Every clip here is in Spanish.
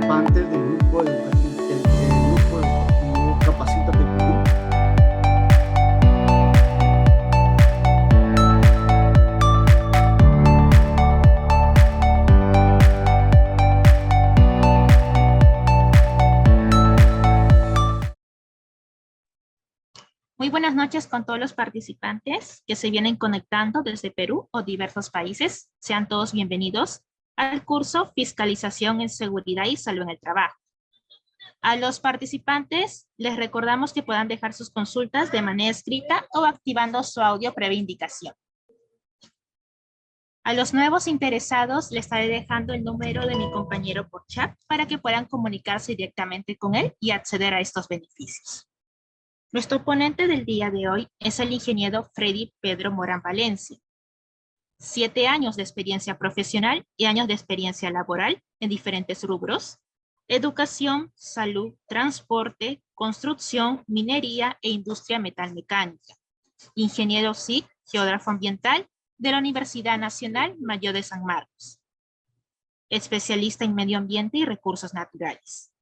participantes del grupo educativo Capacítate Perú. Muy buenas noches con todos los participantes que se vienen conectando desde Perú o diversos países. Sean todos bienvenidos al curso Fiscalización en Seguridad y Salud en el Trabajo. A los participantes les recordamos que puedan dejar sus consultas de manera escrita o activando su audio previa indicación. A los nuevos interesados les estaré dejando el número de mi compañero por chat para que puedan comunicarse directamente con él y acceder a estos beneficios. Nuestro ponente del día de hoy es el ingeniero Freddy Pedro Morán Valencia. 7 años de experiencia profesional y años de experiencia laboral en diferentes rubros: educación, salud, transporte, construcción, minería e industria metalmecánica. Ingeniero SIC, geógrafo ambiental de la Universidad Nacional Mayor de San Marcos. Especialista en medio ambiente y recursos naturales.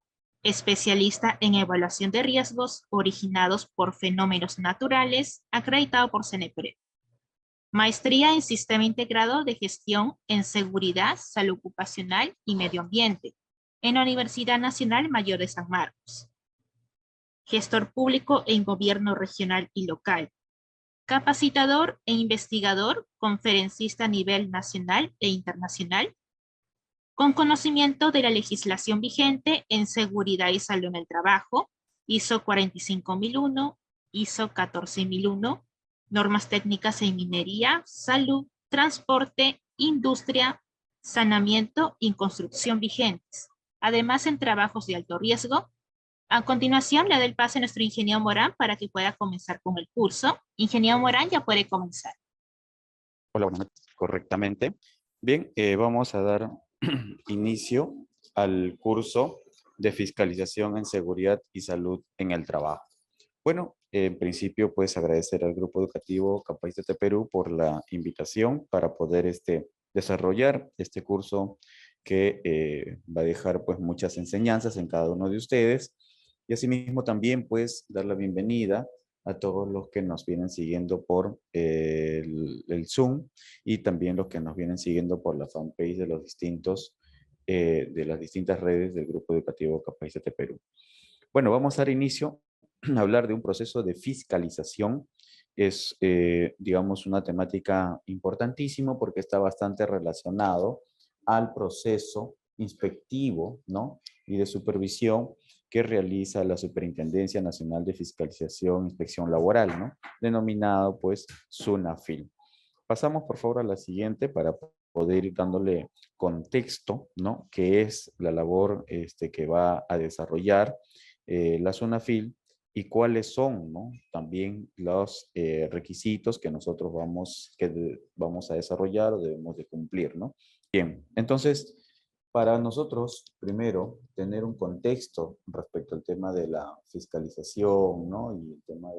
Especialista en evaluación de riesgos originados por fenómenos naturales, acreditado por CNPRED. Maestría en Sistema Integrado de Gestión en Seguridad, Salud Ocupacional y Medio Ambiente, en la Universidad Nacional Mayor de San Marcos. Gestor público en gobierno regional y local. Capacitador e investigador, conferencista a nivel nacional e internacional, con conocimiento de la legislación vigente en seguridad y salud en el trabajo, ISO 45001, ISO 14001, normas técnicas en minería, salud, transporte, industria, saneamiento y construcción vigentes, además en trabajos de alto riesgo. A continuación, le doy el pase a nuestro ingeniero Morán para que pueda comenzar con el curso. Ingeniero Morán, ya puede comenzar. Hola, buenas noches. Correctamente. Bien, vamos a dar inicio al curso de fiscalización en seguridad y salud en el trabajo. Bueno, en principio, pues agradecer al Grupo Educativo Capacítate Perú por la invitación para poder desarrollar este curso que va a dejar pues muchas enseñanzas en cada uno de ustedes, y asimismo también pues dar la bienvenida a todos los que nos vienen siguiendo por el Zoom, y también los que nos vienen siguiendo por la fanpage de de las distintas redes del Grupo Educativo Capacítate Perú. Bueno, vamos a dar inicio a hablar de un proceso de fiscalización. Es, digamos, una temática importantísima porque está bastante relacionado al proceso inspectivo, ¿no?, y de supervisión que realiza la Superintendencia Nacional de Fiscalización e Inspección Laboral, ¿no?, denominado pues SUNAFIL. Pasamos por favor a la siguiente para poder ir dándole contexto, ¿no?, que es la labor que va a desarrollar la SUNAFIL y cuáles son, ¿no?, también los requisitos que nosotros vamos a desarrollar o debemos de cumplir, ¿no? Bien, entonces, para nosotros, primero, tener un contexto respecto al tema de la fiscalización, ¿no?, y el tema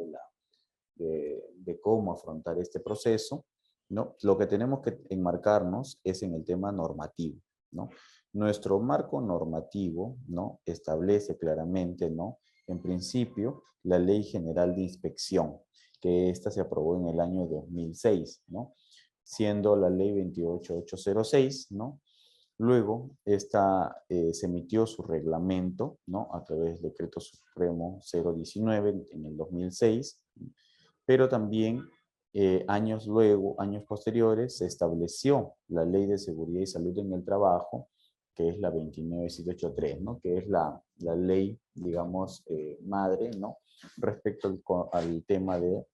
de cómo afrontar este proceso, ¿no?, lo que tenemos que enmarcarnos es en el tema normativo, ¿no? Nuestro marco normativo, ¿no?, establece claramente, ¿no?, en principio, la Ley General de Inspección, que esta se aprobó en el año 2006, ¿no?, siendo la Ley 28806, ¿no? Luego, esta se emitió su reglamento, ¿no?, a través del Decreto Supremo 019 en el 2006, pero también años posteriores, se estableció la Ley de Seguridad y Salud en el Trabajo, que es la 29783, ¿no?, que es la ley, digamos, madre, ¿no?, respecto al tema de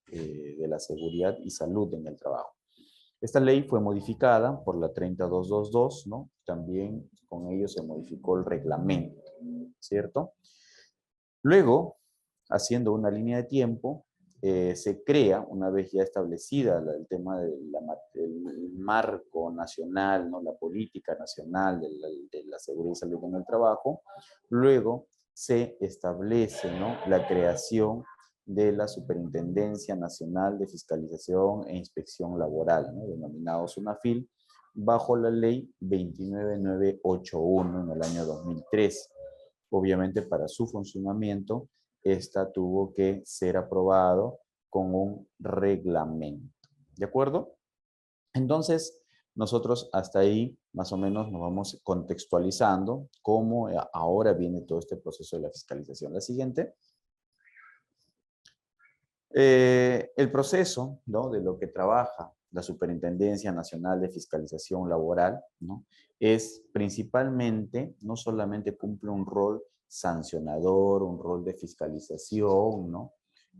la seguridad y salud en el trabajo. Esta ley fue modificada por la 30222, ¿no? También con ello se modificó el reglamento, ¿cierto? Luego, haciendo una línea de tiempo, se crea, una vez ya establecida el tema del marco nacional, ¿no?, la política nacional de la seguridad y salud en el trabajo. Luego se establece, ¿no?, la creación de la Superintendencia Nacional de Fiscalización e Inspección Laboral, ¿no?, denominado SUNAFIL, bajo la ley 29981 en el año 2003. obviamente para su funcionamiento, esta tuvo que ser aprobado con un reglamento. ¿De acuerdo? Entonces, nosotros hasta ahí más o menos nos vamos contextualizando cómo ahora viene todo este proceso de la fiscalización. La siguiente. El proceso, ¿no?, de lo que trabaja la Superintendencia Nacional de Fiscalización Laboral, ¿no?, es principalmente, no solamente cumple un rol sancionador, un rol de fiscalización,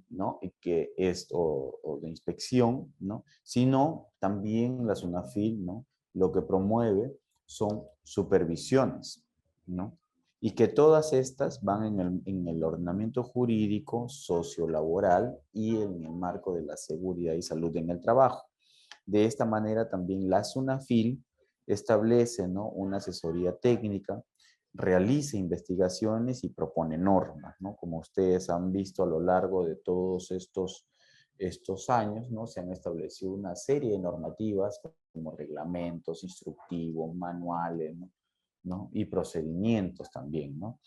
¿no? Y que es o de inspección, ¿no? Sino también la SUNAFIL, ¿no?, lo que promueve son supervisiones, ¿no? Y que todas estas van en el ordenamiento jurídico, sociolaboral y en el marco de la seguridad y salud en el trabajo. De esta manera también la SUNAFIL establece, ¿no?, una asesoría técnica, realiza investigaciones y propone normas, ¿no? Como ustedes han visto a lo largo de todos estos años, ¿no?, se han establecido una serie de normativas como reglamentos, instructivos, manuales, ¿no? Y procedimientos también, ¿no?,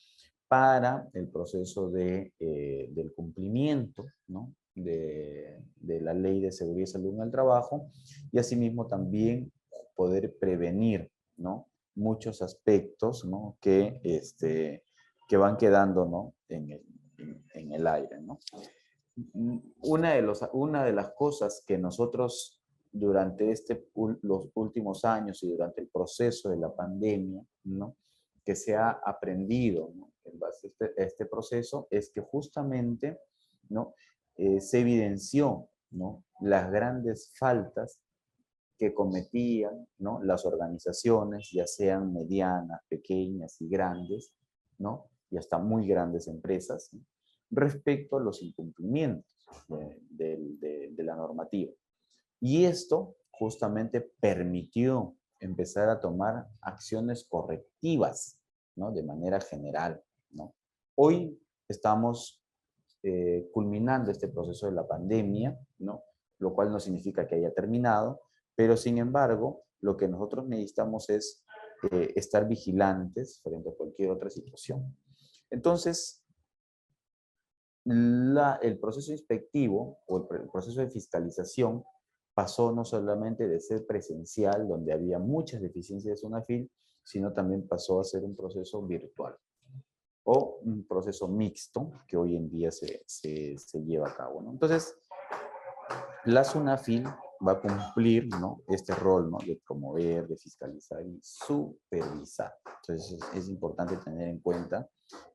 para el proceso del cumplimiento, ¿no?, de la Ley de Seguridad y Salud en el Trabajo, y asimismo también poder prevenir, ¿no?, muchos aspectos, ¿no?, que van quedando, ¿no?, en el aire, ¿no? Una de las cosas que nosotros durante los últimos años y durante el proceso de la pandemia, ¿no?, que se ha aprendido, ¿no?, en base a este proceso, es que justamente, ¿no?, se evidenció, ¿no?, las grandes faltas que cometían, ¿no?, las organizaciones, ya sean medianas, pequeñas y grandes, ¿no?, y hasta muy grandes empresas, ¿no?, respecto a los incumplimientos de la normativa. Y esto justamente permitió empezar a tomar acciones correctivas, ¿no?, de manera general, ¿no? Hoy estamos culminando este proceso de la pandemia, ¿no?, lo cual no significa que haya terminado, pero sin embargo, lo que nosotros necesitamos es estar vigilantes frente a cualquier otra situación. Entonces, el proceso inspectivo o el proceso de fiscalización pasó no solamente de ser presencial, donde había muchas deficiencias de SUNAFIL, sino también pasó a ser un proceso virtual o un proceso mixto que hoy en día se lleva a cabo, ¿no? Entonces, la SUNAFIL va a cumplir, ¿no?, este rol, ¿no?, de promover, de fiscalizar y supervisar. Entonces, es importante tener en cuenta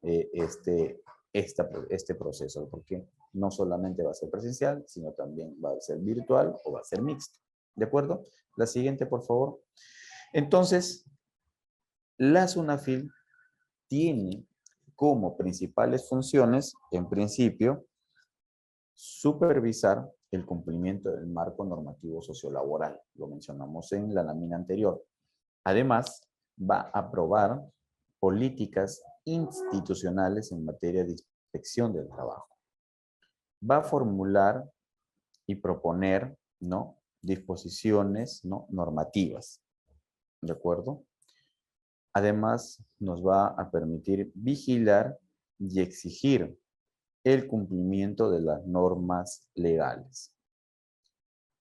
este proceso, porque no solamente va a ser presencial, sino también va a ser virtual o va a ser mixto. ¿De acuerdo? La siguiente, por favor. Entonces, la SUNAFIL tiene como principales funciones, en principio, supervisar el cumplimiento del marco normativo sociolaboral. Lo mencionamos en la lámina anterior. Además, va a aprobar políticas institucionales en materia de inspección del trabajo. Va a formular y proponer, ¿no?, disposiciones, ¿no?, normativas. ¿De acuerdo? Además, nos va a permitir vigilar y exigir el cumplimiento de las normas legales,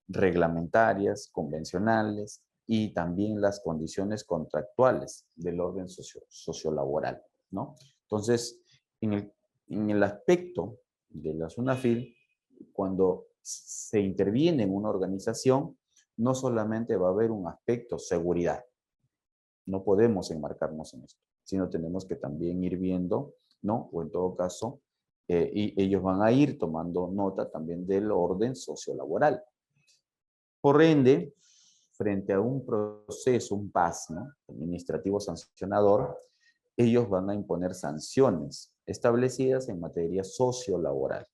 reglamentarias, convencionales y también las condiciones contractuales del orden sociolaboral, ¿no? Entonces, en el aspecto de la SUNAFIL, cuando se interviene en una organización, no solamente va a haber un aspecto seguridad, no podemos enmarcarnos en esto, sino tenemos que también ir viendo, ¿no?, o en todo caso, y ellos van a ir tomando nota también del orden sociolaboral. Por ende, frente a un proceso, un PAS, ¿no?, administrativo sancionador, ellos van a imponer sanciones establecidas en materia sociolaboral.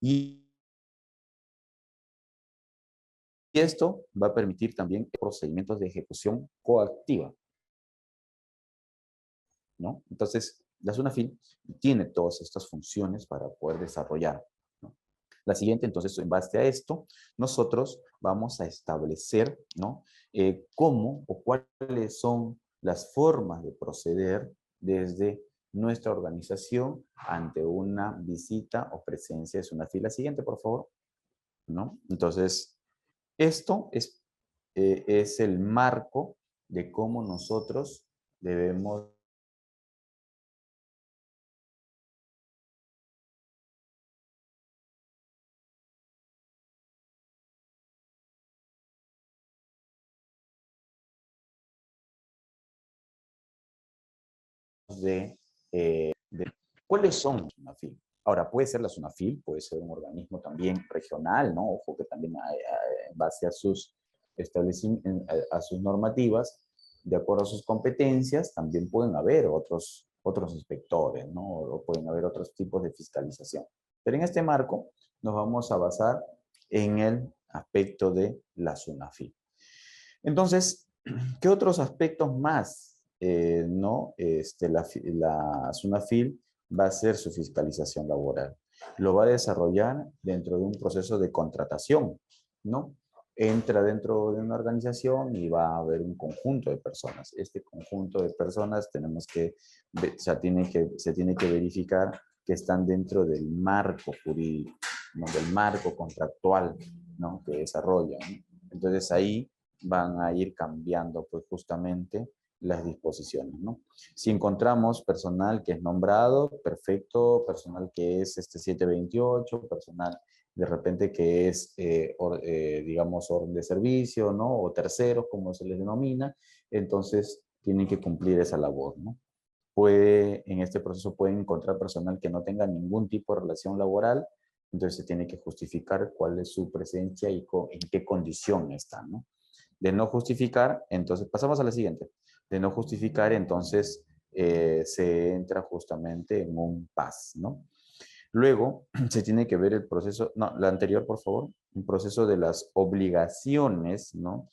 Y esto va a permitir también procedimientos de ejecución coactiva, ¿no? Entonces, la SUNAFIL tiene todas estas funciones para poder desarrollar, ¿no? La siguiente, entonces, en base a esto, nosotros vamos a establecer, ¿no?, cómo o cuáles son las formas de proceder, desde nuestra organización ante una visita o presencia de SUNAFIL. La siguiente, por favor. ¿No? Entonces, esto es el marco de cómo nosotros debemos de cuáles son los SUNAFIL. Ahora, puede ser la SUNAFIL, puede ser un organismo también regional, ¿no? Ojo que también en base a sus a sus normativas, de acuerdo a sus competencias, también pueden haber otros inspectores, ¿no? O pueden haber otros tipos de fiscalización. Pero en este marco nos vamos a basar en el aspecto de la SUNAFIL. Entonces, ¿qué otros aspectos más? ¿No? La SUNAFIL va a hacer su fiscalización laboral. Lo va a desarrollar dentro de un proceso de contratación, ¿no? Entra dentro de una organización y va a haber un conjunto de personas. Este conjunto de personas se tiene que verificar que están dentro del marco jurídico, ¿no? Del marco contractual, ¿no? Que desarrollan, ¿no? Entonces ahí van a ir cambiando pues justamente las disposiciones, ¿no? Si encontramos personal que es nombrado, perfecto, personal que es 728, personal de repente que es, digamos, orden de servicio, ¿no? O terceros, como se les denomina, entonces tienen que cumplir esa labor, ¿no? En este proceso pueden encontrar personal que no tenga ningún tipo de relación laboral, entonces se tiene que justificar cuál es su presencia y en qué condición está, ¿no? De no justificar, entonces pasamos a la siguiente. De no justificar, entonces se entra justamente en un PAS, ¿no? Luego se tiene que ver el proceso, no, la anterior, por favor, un proceso de las obligaciones, ¿no?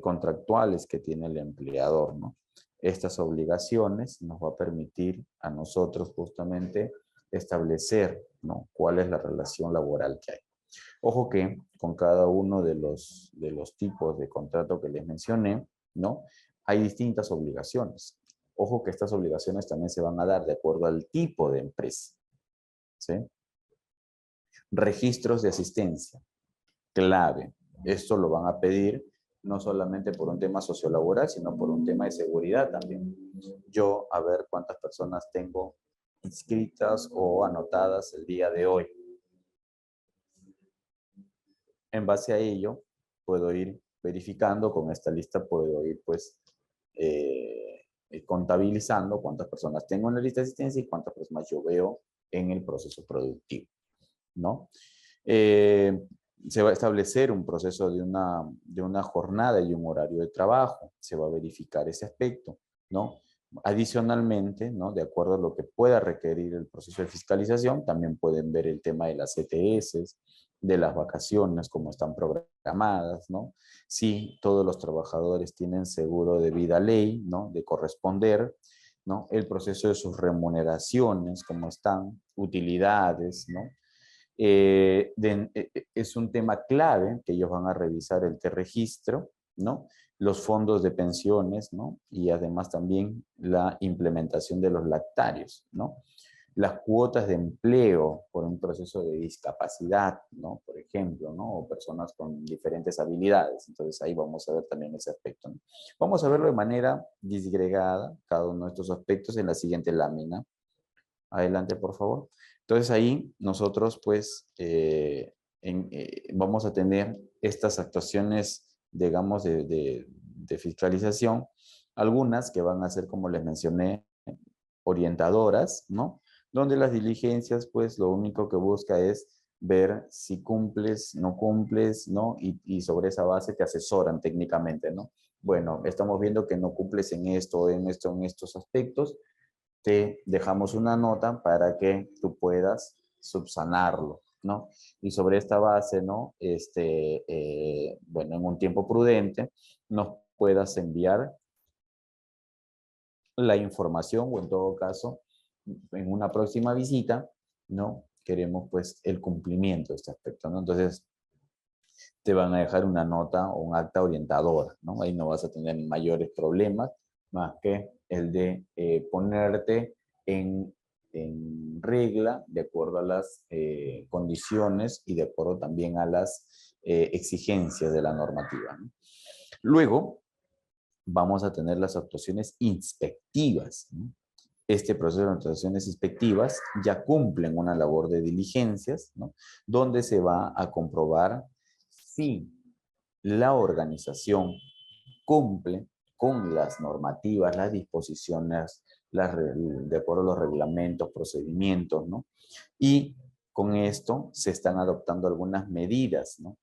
Contractuales que tiene el empleador, ¿no? Estas obligaciones nos va a permitir a nosotros justamente establecer, ¿no? Cuál es la relación laboral que hay. Ojo que con cada uno de los tipos de contrato que les mencioné, ¿no? Hay distintas obligaciones. Ojo que estas obligaciones también se van a dar de acuerdo al tipo de empresa, ¿sí? Registros de asistencia, clave. Esto lo van a pedir no solamente por un tema sociolaboral, sino por un tema de seguridad también. Yo, a ver cuántas personas tengo inscritas o anotadas el día de hoy. En base a ello, puedo ir verificando, con esta lista puedo ir pues contabilizando cuántas personas tengo en la lista de asistencia y cuántas personas yo veo en el proceso productivo, ¿no? Se va a establecer un proceso de una jornada y un horario de trabajo, se va a verificar ese aspecto, ¿no? Adicionalmente, ¿no? De acuerdo a lo que pueda requerir el proceso de fiscalización, también pueden ver el tema de las ETS, de las vacaciones, cómo están programadas, ¿no? Si todos los trabajadores tienen seguro de vida ley, ¿no? De corresponder, ¿no? El proceso de sus remuneraciones, cómo están, utilidades, ¿no? Es un tema clave que ellos van a revisar el T-registro, ¿no? Los fondos de pensiones, ¿no? Y además también la implementación de los lactarios, ¿no? Las cuotas de empleo por un proceso de discapacidad, ¿no? Por ejemplo, ¿no? O personas con diferentes habilidades. Entonces ahí vamos a ver también ese aspecto, ¿no? Vamos a verlo de manera disgregada, cada uno de estos aspectos en la siguiente lámina. Adelante, por favor. Entonces ahí nosotros pues vamos a tener estas actuaciones, digamos, de fiscalización, algunas que van a ser, como les mencioné, orientadoras, ¿no? Donde las diligencias pues lo único que busca es ver si cumples, no cumples, ¿no? Y sobre esa base te asesoran técnicamente, ¿no? Bueno, estamos viendo que no cumples en esto, en estos aspectos, te dejamos una nota para que tú puedas subsanarlo, ¿no? Y sobre esta base, ¿no? Bueno, en un tiempo prudente, nos puedas enviar la información o en todo caso, en una próxima visita, ¿no? Queremos pues el cumplimiento de este aspecto, ¿no? Entonces, te van a dejar una nota o un acta orientadora, ¿no? Ahí no vas a tener mayores problemas, más que el de ponerte en regla de acuerdo a las condiciones y de acuerdo también a las exigencias de la normativa, ¿no? Luego, vamos a tener las actuaciones inspectivas, ¿no? Este proceso de actuaciones inspectivas ya cumplen una labor de diligencias, ¿no? Donde se va a comprobar si la organización cumple con las normativas, las disposiciones, de acuerdo a los reglamentos, procedimientos, ¿no? Y con esto se están adoptando algunas medidas, ¿no?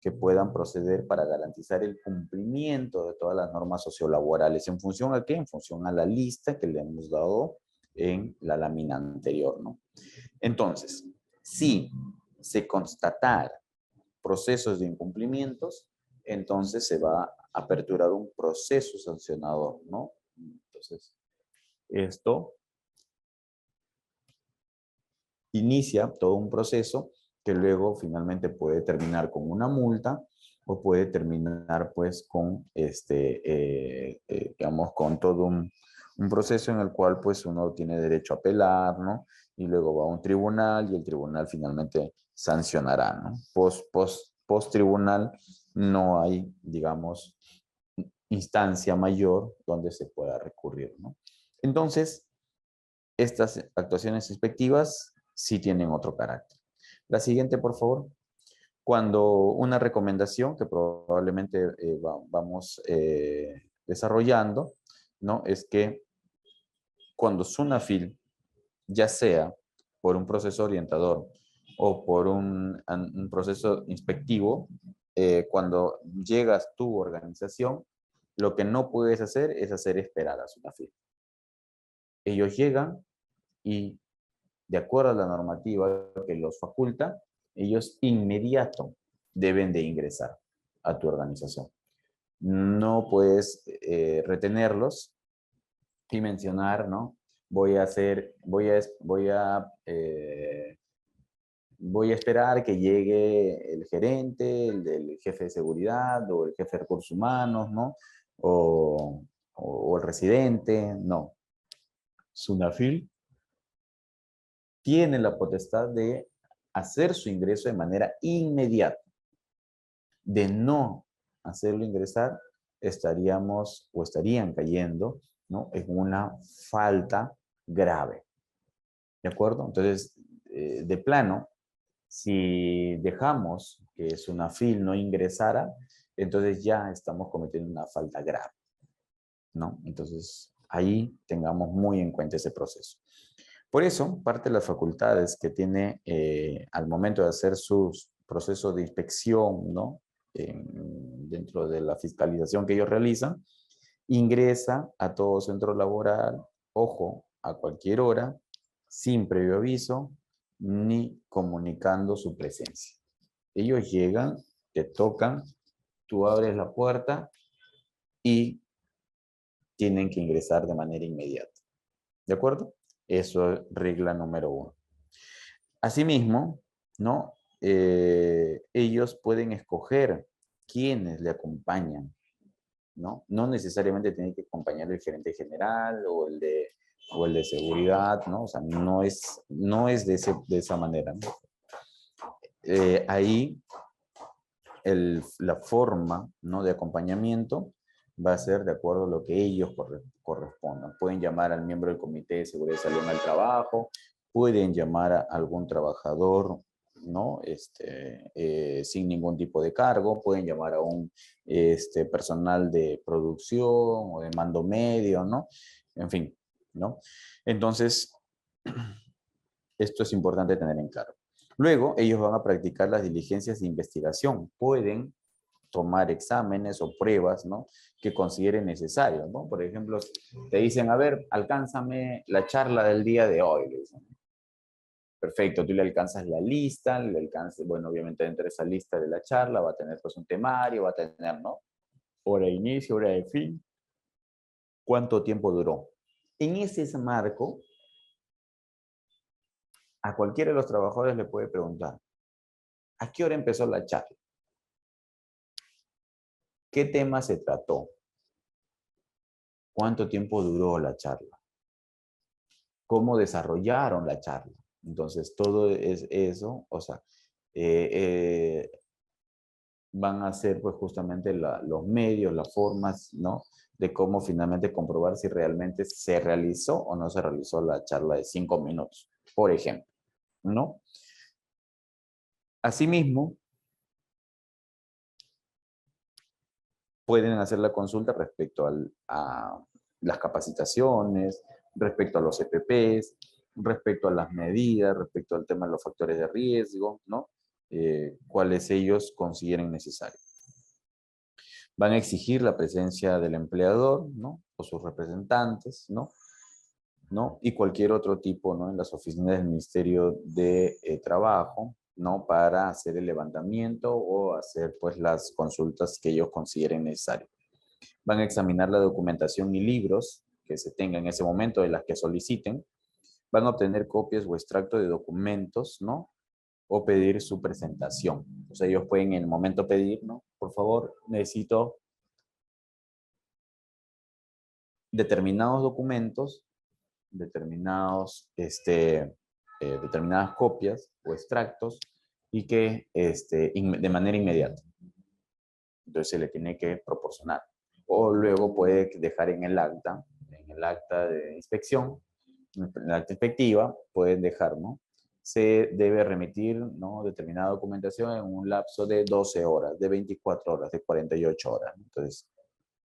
Que puedan proceder para garantizar el cumplimiento de todas las normas sociolaborales. ¿En función a qué? En función a la lista que le hemos dado en la lámina anterior, ¿no? Entonces, si se constatara procesos de incumplimientos, entonces se va a aperturar un proceso sancionador, ¿no? Entonces, esto inicia todo un proceso que luego finalmente puede terminar con una multa o puede terminar pues con digamos, con todo un proceso en el cual pues uno tiene derecho a apelar, ¿no? Y luego va a un tribunal y el tribunal finalmente sancionará, ¿no? Post tribunal no hay, digamos, instancia mayor donde se pueda recurrir, ¿no? Entonces, estas actuaciones inspectivas sí tienen otro carácter. La siguiente, por favor. Cuando una recomendación que probablemente vamos desarrollando, ¿no? Es que cuando SUNAFIL, ya sea por un proceso orientador o por un proceso inspectivo, cuando llegas tu organización, lo que no puedes hacer es hacer esperar a SUNAFIL. Ellos llegan y, de acuerdo a la normativa que los faculta, ellos inmediato deben de ingresar a tu organización. No puedes retenerlos y mencionar, ¿no? Voy a esperar que llegue el gerente, el jefe de seguridad o el jefe de recursos humanos, ¿no? O el residente, no. SUNAFIL tiene la potestad de hacer su ingreso de manera inmediata. De no hacerlo ingresar, estarían cayendo, ¿no? En una falta grave. ¿De acuerdo? Entonces, de plano, si dejamos que SUNAFIL no ingresara, entonces ya estamos cometiendo una falta grave, ¿no? Entonces, ahí tengamos muy en cuenta ese proceso. Por eso, parte de las facultades que tiene al momento de hacer sus procesos de inspección, ¿no? Dentro de la fiscalización que ellos realizan, ingresa a todo centro laboral, ojo, a cualquier hora, sin previo aviso, ni comunicando su presencia. Ellos llegan, te tocan, tú abres la puerta y tienen que ingresar de manera inmediata. ¿De acuerdo? Eso es regla número 1. Asimismo, ¿no? Ellos pueden escoger quiénes le acompañan, ¿no? No necesariamente tiene que acompañar el gerente general o el de seguridad, ¿no? O sea, no es de esa manera, ¿no? Ahí la forma, ¿no? De acompañamiento va a ser de acuerdo a lo que ellos correspondan. Pueden llamar al miembro del Comité de Seguridad y Salud en el Trabajo, pueden llamar a algún trabajador, ¿no? Sin ningún tipo de cargo, pueden llamar a un personal de producción o de mando medio, ¿no? En fin, ¿no? Entonces, esto es importante tener en claro. Luego, ellos van a practicar las diligencias de investigación. Pueden tomar exámenes o pruebas, ¿no? Que consideren necesarios, ¿no? Por ejemplo, te dicen, a ver, alcánzame la charla del día de hoy. Le dicen. Perfecto, tú le alcanzas la lista, bueno, obviamente dentro de esa lista de la charla va a tener pues un temario, va a tener, ¿no? Hora de inicio, hora de fin. ¿Cuánto tiempo duró? En ese marco, a cualquiera de los trabajadores le puede preguntar, ¿a qué hora empezó la charla? ¿Qué tema se trató? ¿Cuánto tiempo duró la charla? ¿Cómo desarrollaron la charla? Entonces, todo es eso, o sea, eh, eh, van a ser pues justamente los medios, las formas, ¿no? De cómo finalmente comprobar si realmente se realizó o no se realizó la charla de 5 minutos, por ejemplo, ¿no? Asimismo, pueden hacer la consulta respecto a las capacitaciones, respecto a los EPPs, respecto a las medidas, respecto al tema de los factores de riesgo, ¿no? Cuáles ellos consideren necesarios. Van a exigir la presencia del empleador, ¿no? O sus representantes, ¿no? Y cualquier otro tipo, ¿no? En las oficinas del Ministerio de Trabajo, ¿no? Para hacer el levantamiento o hacer, pues, las consultas que ellos consideren necesarias. Van a examinar la documentación y libros que se tengan en ese momento de las que soliciten. Van a obtener copias o extracto de documentos, ¿no? O pedir su presentación. O sea, ellos pueden en el momento pedir, ¿no? Por favor, necesito determinados documentos, determinadas copias o extractos y que de manera inmediata. Entonces se le tiene que proporcionar. O luego puede dejar en el acta de inspección, en la acta inspectiva, pueden dejar, ¿no? Se debe remitir, ¿no? Determinada documentación en un lapso de 12 horas, de 24 horas, de 48 horas. Entonces,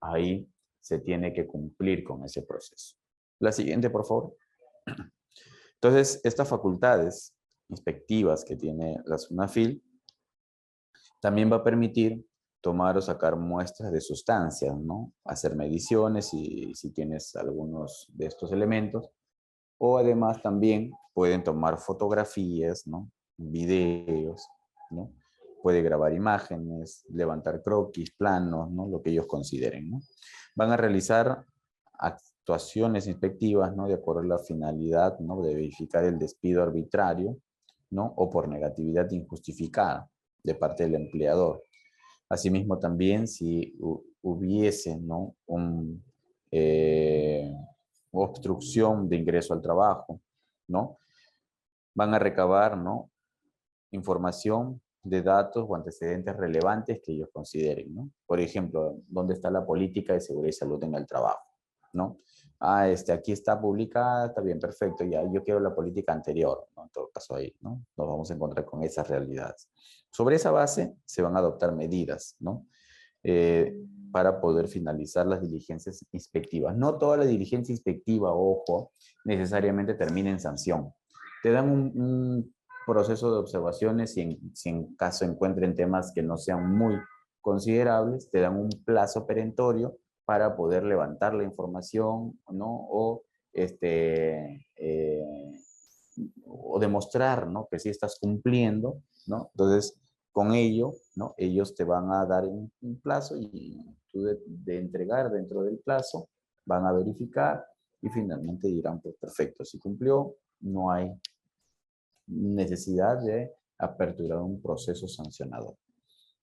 ahí se tiene que cumplir con ese proceso. La siguiente, por favor. Entonces, estas facultades inspectivas que tiene la SUNAFIL también va a permitir tomar o sacar muestras de sustancias, ¿no? Hacer mediciones si tienes algunos de estos elementos. O además también pueden tomar fotografías, ¿no? Videos, ¿no? Puede grabar imágenes, levantar croquis, planos, ¿no? Lo que ellos consideren, ¿no? Van a realizar actuaciones inspectivas, ¿no? De acuerdo a la finalidad, ¿no? De verificar el despido arbitrario, ¿no? O por negatividad injustificada de parte del empleador. Asimismo también si hubiese, ¿no? Obstrucción de ingreso al trabajo, ¿no? Van a recabar, ¿no? Información de datos o antecedentes relevantes que ellos consideren, ¿no? Por ejemplo, ¿dónde está la política de seguridad y salud en el trabajo? ¿No? Aquí está publicada, está bien, perfecto, ya, yo quiero la política anterior, ¿no? En todo caso ahí, ¿no? Nos vamos a encontrar con esas realidades. Sobre esa base se van a adoptar medidas, ¿no? Para poder finalizar las diligencias inspectivas. No toda la diligencia inspectiva, ojo, necesariamente termina en sanción. Te dan un proceso de observaciones si en caso encuentren temas que no sean muy considerables, te dan un plazo perentorio para poder levantar la información, ¿no? O demostrar, ¿no? Que sí estás cumpliendo, ¿no? Entonces, con ello, ¿no? Ellos te van a dar un plazo y tú de entregar dentro del plazo, van a verificar y finalmente dirán, pues perfecto, si cumplió, no hay necesidad de aperturar un proceso sancionador.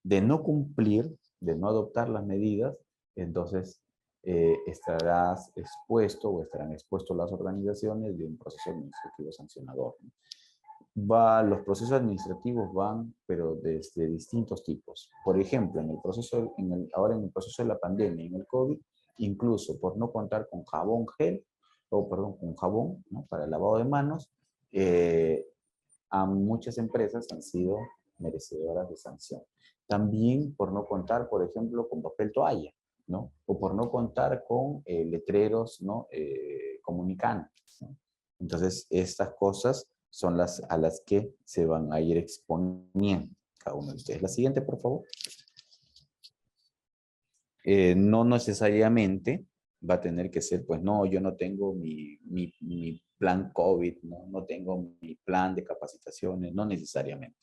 De no cumplir, de no adoptar las medidas, entonces estarás expuesto o estarán expuestos las organizaciones de un proceso administrativo sancionador. Los procesos administrativos van, pero desde distintos tipos. Por ejemplo, ahora en el proceso de la pandemia, en el COVID, incluso por no contar con jabón gel, con jabón, ¿no? Para el lavado de manos, a muchas empresas han sido merecedoras de sanción. También por no contar, por ejemplo, con papel toalla, ¿no? O por no contar con letreros, ¿no? Comunicantes, ¿no? Entonces, estas cosas son a las que se van a ir exponiendo cada uno de ustedes. La siguiente, por favor. No necesariamente va a tener que ser, pues no, yo no tengo mi plan COVID, no tengo mi plan de capacitaciones, no necesariamente.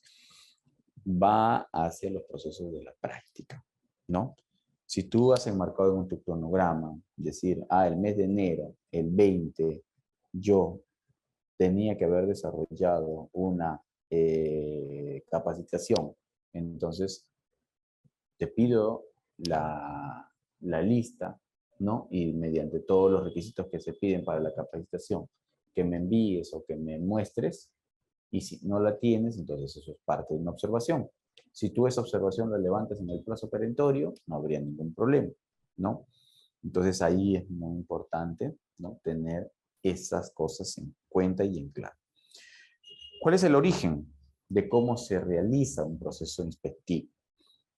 Va hacia los procesos de la práctica, ¿no? Si tú has enmarcado en tu cronograma, decir, el mes de enero, el 20, yo tenía que haber desarrollado una capacitación, entonces te pido la lista ¿no? Y mediante todos los requisitos que se piden para la capacitación, que me envíes o que me muestres, y si no la tienes, entonces eso es parte de una observación. Si tú esa observación la levantas en el plazo perentorio, no habría ningún problema, ¿no? Entonces ahí es muy importante, ¿no? Tener esas cosas en cuenta y en claro. ¿Cuál es el origen de cómo se realiza un proceso inspectivo?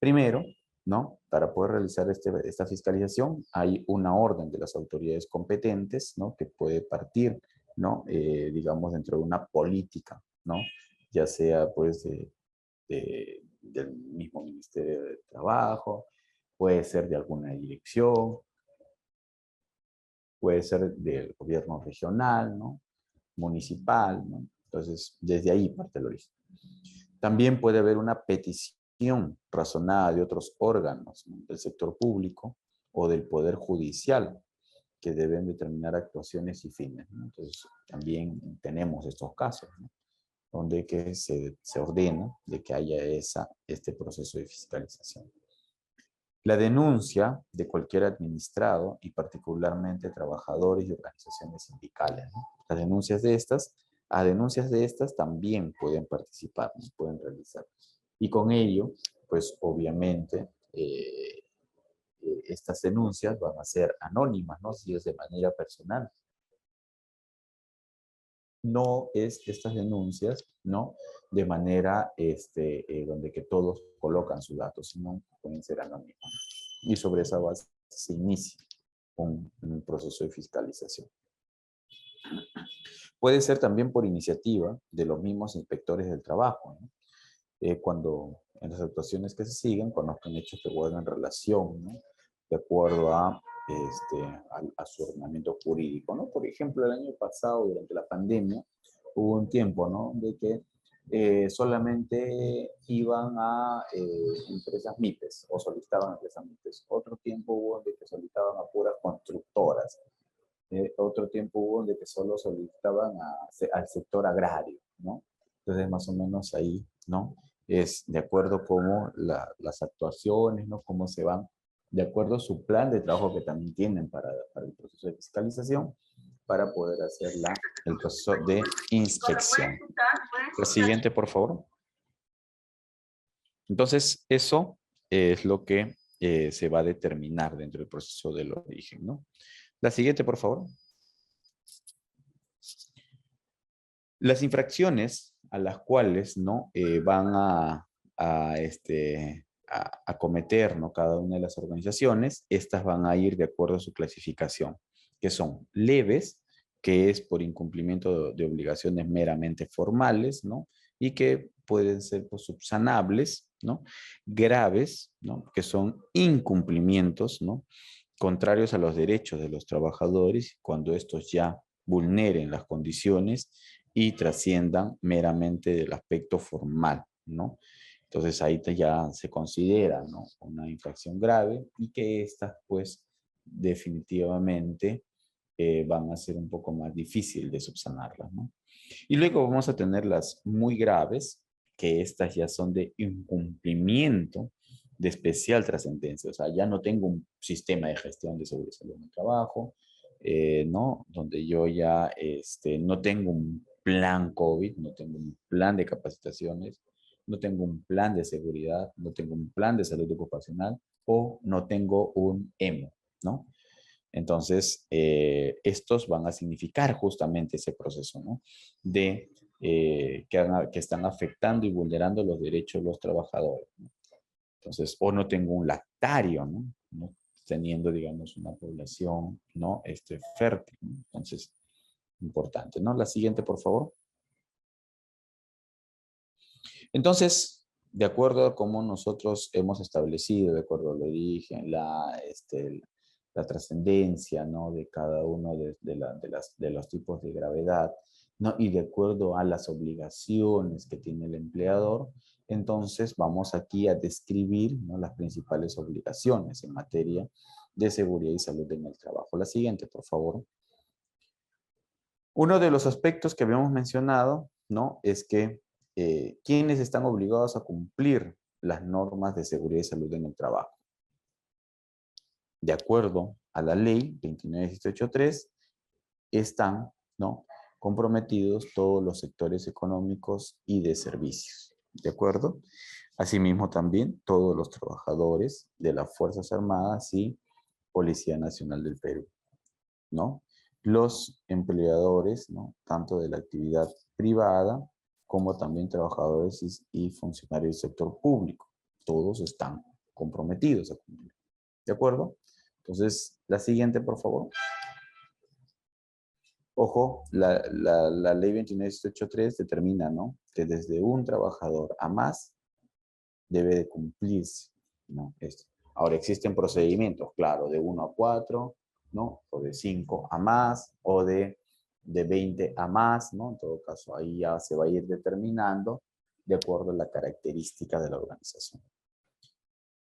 Primero, ¿no? Para poder realizar esta fiscalización hay una orden de las autoridades competentes, ¿no? Que puede partir, ¿no? Digamos, dentro de una política, ¿no? Ya sea, pues, del mismo Ministerio de Trabajo, puede ser de alguna dirección, puede ser del gobierno regional, ¿no? Municipal, ¿no? Entonces, desde ahí parte el origen. También puede haber una petición razonada de otros órganos, ¿no? Del sector público o del Poder Judicial, que deben determinar actuaciones y fines, ¿no? Entonces, también tenemos estos casos, ¿no? Donde que se ordena de que haya este proceso de fiscalización. La denuncia de cualquier administrado y particularmente trabajadores y organizaciones sindicales, ¿no? Las denuncias de estas, a denuncias de estas también pueden participar, ¿no? Pueden realizar. Y con ello, pues obviamente, estas denuncias van a ser anónimas, ¿no? Si es de manera personal. No es estas denuncias, ¿no? De manera donde que todos colocan sus datos, sino pueden ser anónimas. Y sobre esa base se inicia un proceso de fiscalización. Puede ser también por iniciativa de los mismos inspectores del trabajo, ¿no? Cuando en las actuaciones que se siguen conozcan hechos que guardan relación, ¿no? De acuerdo a su ordenamiento jurídico, ¿no? Por ejemplo, el año pasado, durante la pandemia, hubo un tiempo, ¿no? De que solamente iban a empresas MIPES o solicitaban a empresas MIPES. Otro tiempo hubo de que solicitaban a puras constructoras. Otro tiempo hubo de que solo solicitaban al sector agrario, ¿no? Entonces, más o menos ahí, ¿no? Es de acuerdo cómo las actuaciones, ¿no? Cómo se van, de acuerdo a su plan de trabajo que también tienen para el proceso de fiscalización, para poder hacer el proceso de inspección. La siguiente, por favor. Entonces, eso es lo que se va a determinar dentro del proceso del origen, ¿no? La siguiente, por favor. Las infracciones a las cuales, ¿no? Van a cometer, ¿no? Cada una de las organizaciones, estas van a ir de acuerdo a su clasificación, que son leves, que es por incumplimiento de obligaciones meramente formales, ¿no? Y que pueden ser, pues, subsanables, ¿no? Graves, ¿no? Que son incumplimientos, ¿no? Contrarios a los derechos de los trabajadores, cuando estos ya vulneren las condiciones y trasciendan meramente del aspecto formal, ¿no? Entonces ahí ya se considera, ¿no? Una infracción grave y que estas, pues, definitivamente van a ser un poco más difícil de subsanarlas, ¿no? Y luego vamos a tener las muy graves, que estas ya son de incumplimiento de especial trascendencia. O sea, ya no tengo un sistema de gestión de seguridad y salud en el trabajo, ¿no? Donde yo ya no tengo un plan COVID, no tengo un plan de capacitaciones, no tengo un plan de seguridad, no tengo un plan de salud ocupacional o no tengo un EMO, ¿no? Entonces, estos van a significar justamente ese proceso, ¿no? De que están afectando y vulnerando los derechos de los trabajadores, ¿no? Entonces, o no tengo un lactario, ¿no? ¿No? Teniendo, digamos, una población, ¿no? Fértil, ¿no? Entonces, importante, ¿no? La siguiente, por favor. Entonces, de acuerdo a cómo nosotros hemos establecido, de acuerdo al origen, la trascendencia, ¿no? De cada uno de los tipos de gravedad, ¿no? Y de acuerdo a las obligaciones que tiene el empleador, entonces vamos aquí a describir, ¿no? Las principales obligaciones en materia de seguridad y salud en el trabajo. La siguiente, por favor. Uno de los aspectos que habíamos mencionado, ¿no? Es que ¿quiénes están obligados a cumplir las normas de seguridad y salud en el trabajo? de acuerdo a la ley 29.183, están, ¿no?, comprometidos todos los sectores económicos y de servicios, ¿de acuerdo? Asimismo también todos los trabajadores de las Fuerzas Armadas y Policía Nacional del Perú, ¿no? Los empleadores, ¿no?, tanto de la actividad privada como también trabajadores y funcionarios del sector público. Todos están comprometidos a cumplir, ¿de acuerdo? Entonces, la siguiente, por favor. Ojo, la ley 29.183 determina, ¿no?, que desde un trabajador a más debe de cumplirse, ¿no?, esto. Ahora, existen procedimientos, claro, de 1 a 4, ¿no?, o de 5 a más, o de 20 a más, ¿no? En todo caso, ahí ya se va a ir determinando de acuerdo a la característica de la organización.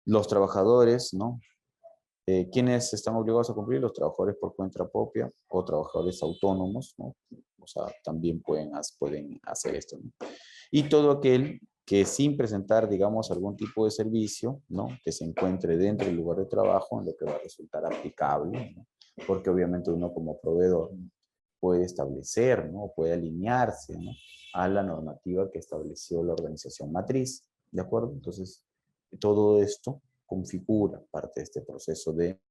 Los trabajadores, ¿no? ¿Quiénes están obligados a cumplir? Los trabajadores por cuenta propia o trabajadores autónomos, ¿no? O sea, también pueden hacer esto, ¿no? Y todo aquel que sin presentar, digamos, algún tipo de servicio, ¿no?, que se encuentre dentro del lugar de trabajo, en lo que va a resultar aplicable, ¿no? Porque obviamente uno como proveedor, ¿no?, puede establecer, ¿no?, puede alinearse, ¿no?, a la normativa que estableció la organización matriz, ¿de acuerdo? Entonces, todo esto configura parte de este proceso de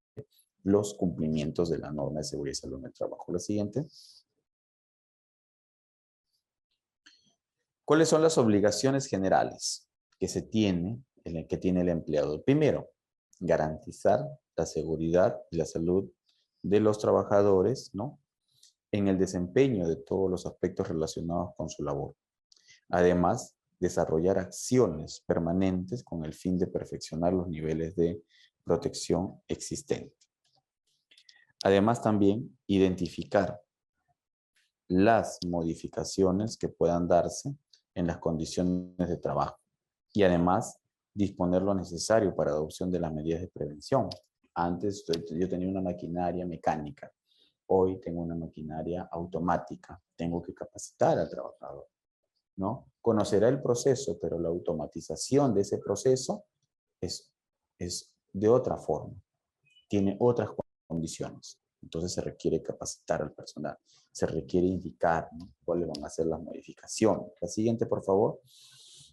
los cumplimientos de la norma de seguridad y salud en el trabajo. La siguiente. ¿Cuáles son las obligaciones generales que tiene el empleador? Primero, garantizar la seguridad y la salud de los trabajadores, ¿no?, en el desempeño de todos los aspectos relacionados con su labor. Además, desarrollar acciones permanentes con el fin de perfeccionar los niveles de protección existentes. Además, también identificar las modificaciones que puedan darse en las condiciones de trabajo y además disponer lo necesario para adopción de las medidas de prevención. Antes yo tenía una maquinaria mecánica, hoy tengo una maquinaria automática, tengo que capacitar al trabajador, ¿no? Conocerá el proceso, pero la automatización de ese proceso es de otra forma, tiene otras condiciones. Entonces se requiere capacitar al personal, se requiere indicar, ¿no?, cuáles van a ser las modificaciones. La siguiente, por favor.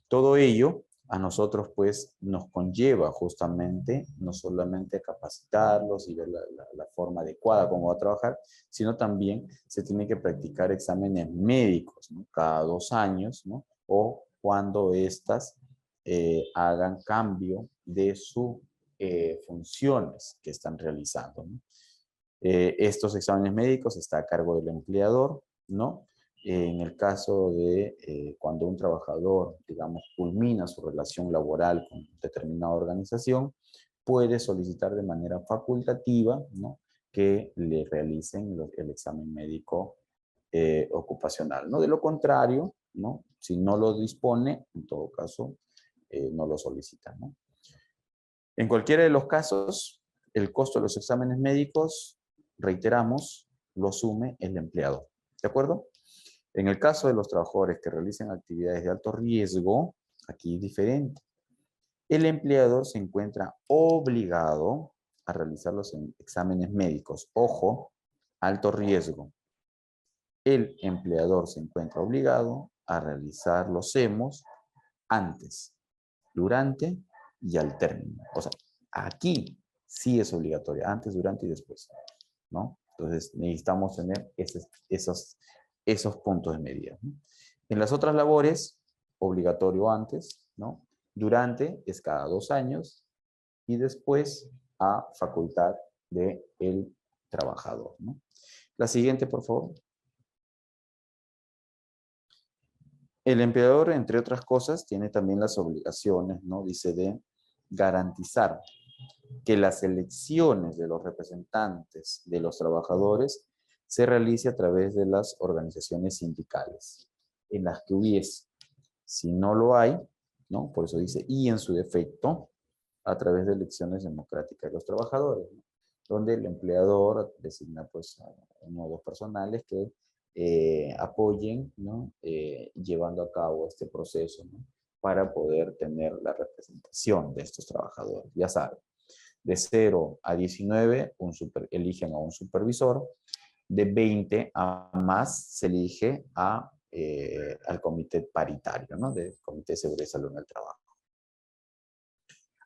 Todo ello a nosotros pues nos conlleva justamente no solamente capacitarlos y ver la forma adecuada cómo va a trabajar, sino también se tiene que practicar exámenes médicos, ¿no?, cada 2 años, ¿no?, o cuando éstas hagan cambio de sus funciones que están realizando, ¿no? Estos exámenes médicos está a cargo del empleador, ¿no? En el caso de cuando un trabajador, digamos, culmina su relación laboral con determinada organización, puede solicitar de manera facultativa, ¿no?, que le realicen el examen médico ocupacional, ¿no? De lo contrario, ¿no?, si no lo dispone, en todo caso, no lo solicita, ¿no? En cualquiera de los casos, el costo de los exámenes médicos, reiteramos, lo asume el empleador, ¿de acuerdo? En el caso de los trabajadores que realicen actividades de alto riesgo, aquí es diferente. El empleador se encuentra obligado a realizar los exámenes médicos. Ojo, alto riesgo. El empleador se encuentra obligado a realizar los EMOS antes, durante y al término. O sea, aquí sí es obligatorio, antes, durante y después, ¿no? Entonces necesitamos tener esos puntos de medida, ¿no? En las otras labores, obligatorio antes, ¿no? Durante es cada 2 años y después a facultad del trabajador, ¿no? La siguiente, por favor. El empleador, entre otras cosas, tiene también las obligaciones, ¿no?, dice, de garantizar que las elecciones de los representantes de los trabajadores se realice a través de las organizaciones sindicales, en las que hubiese. Si no lo hay, ¿no?, por eso dice, y en su defecto, a través de elecciones democráticas de los trabajadores, ¿no?, donde el empleador designa pues a uno o 2 personales que apoyen, ¿no?, llevando a cabo este proceso, ¿no?, para poder tener la representación de estos trabajadores. Ya saben, De 0 a 19, eligen a un supervisor. De 20 a más se elige al comité paritario, ¿no? Del Comité de Seguridad y Salud en el Trabajo.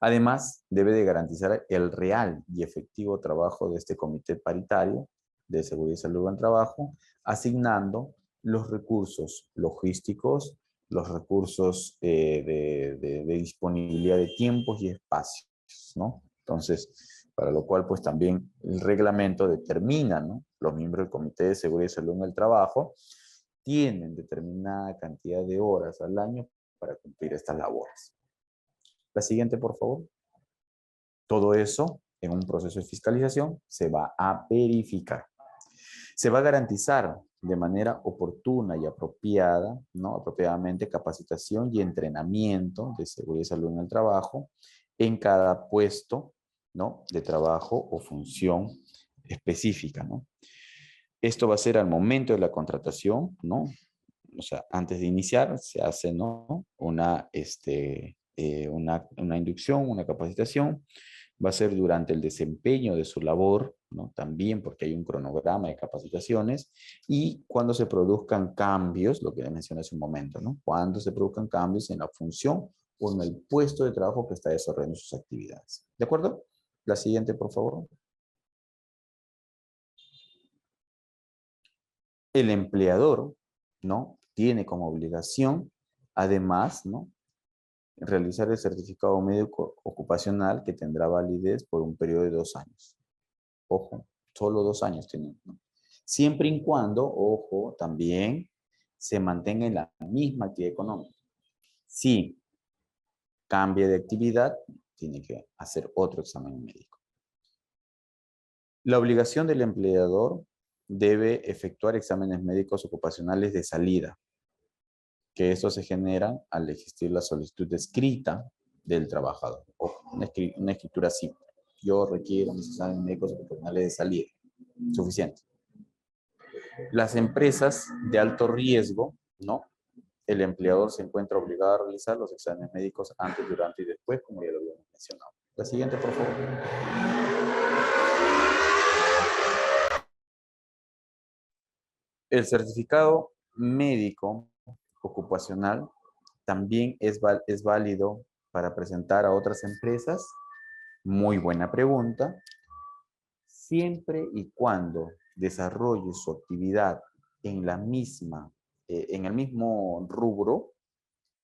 Además, debe de garantizar el real y efectivo trabajo de este comité paritario de seguridad y salud en el trabajo, asignando los recursos logísticos, los recursos de disponibilidad de tiempos y espacios, ¿no? Entonces, para lo cual, pues también el reglamento determina, ¿no? Los miembros del Comité de Seguridad y Salud en el Trabajo tienen determinada cantidad de horas al año para cumplir estas labores. La siguiente, por favor. Todo eso, en un proceso de fiscalización, se va a verificar. Se va a garantizar de manera oportuna y apropiada, ¿no? Apropiadamente capacitación y entrenamiento de seguridad y salud en el trabajo en cada puesto, ¿no? De trabajo o función específica, ¿no? Esto va a ser al momento de la contratación, ¿no? O sea, antes de iniciar se hace, ¿no? Una inducción, una capacitación. Va a ser durante el desempeño de su labor, ¿no? También porque hay un cronograma de capacitaciones. Y cuando se produzcan cambios, lo que le mencioné hace un momento, ¿no? Cuando se produzcan cambios en la función o en el puesto de trabajo que está desarrollando sus actividades. ¿De acuerdo? La siguiente, por favor. El empleador, ¿no? Tiene como obligación, además, ¿no? Realizar el certificado médico ocupacional que tendrá validez por un periodo de 2 años. Ojo, solo 2 años tienen, ¿no? Siempre y cuando, ojo, también se mantenga en la misma actividad económica. Si cambia de actividad, tiene que hacer otro examen médico. La obligación del empleador debe efectuar exámenes médicos ocupacionales de salida, que estos se generan al existir la solicitud escrita del trabajador. Ojo, una escritura simple. Yo requiero mis exámenes médicos ocupacionales de salida. Suficiente. Las empresas de alto riesgo, ¿no? El empleador se encuentra obligado a realizar los exámenes médicos antes, durante y después, como ya lo habíamos mencionado. La siguiente, por favor. El certificado médico ocupacional también es válido para presentar a otras empresas. Muy buena pregunta. Siempre y cuando desarrolle su actividad en la misma, en el mismo rubro,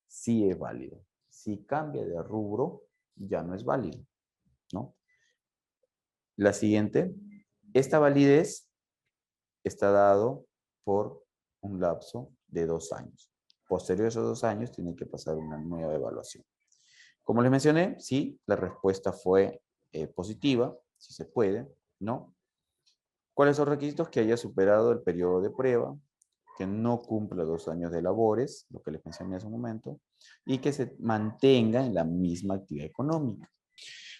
sí es válido. Si cambia de rubro, ya no es válido, ¿no? La siguiente, esta validez está dado por un lapso de 2 años. Posterior a esos 2 años, tiene que pasar una nueva evaluación. Como les mencioné, sí, la respuesta fue positiva, si se puede, ¿no? ¿Cuáles son los requisitos? Que haya superado el periodo de prueba, que no cumpla 2 años de labores, lo que les mencioné hace un momento, y que se mantenga en la misma actividad económica.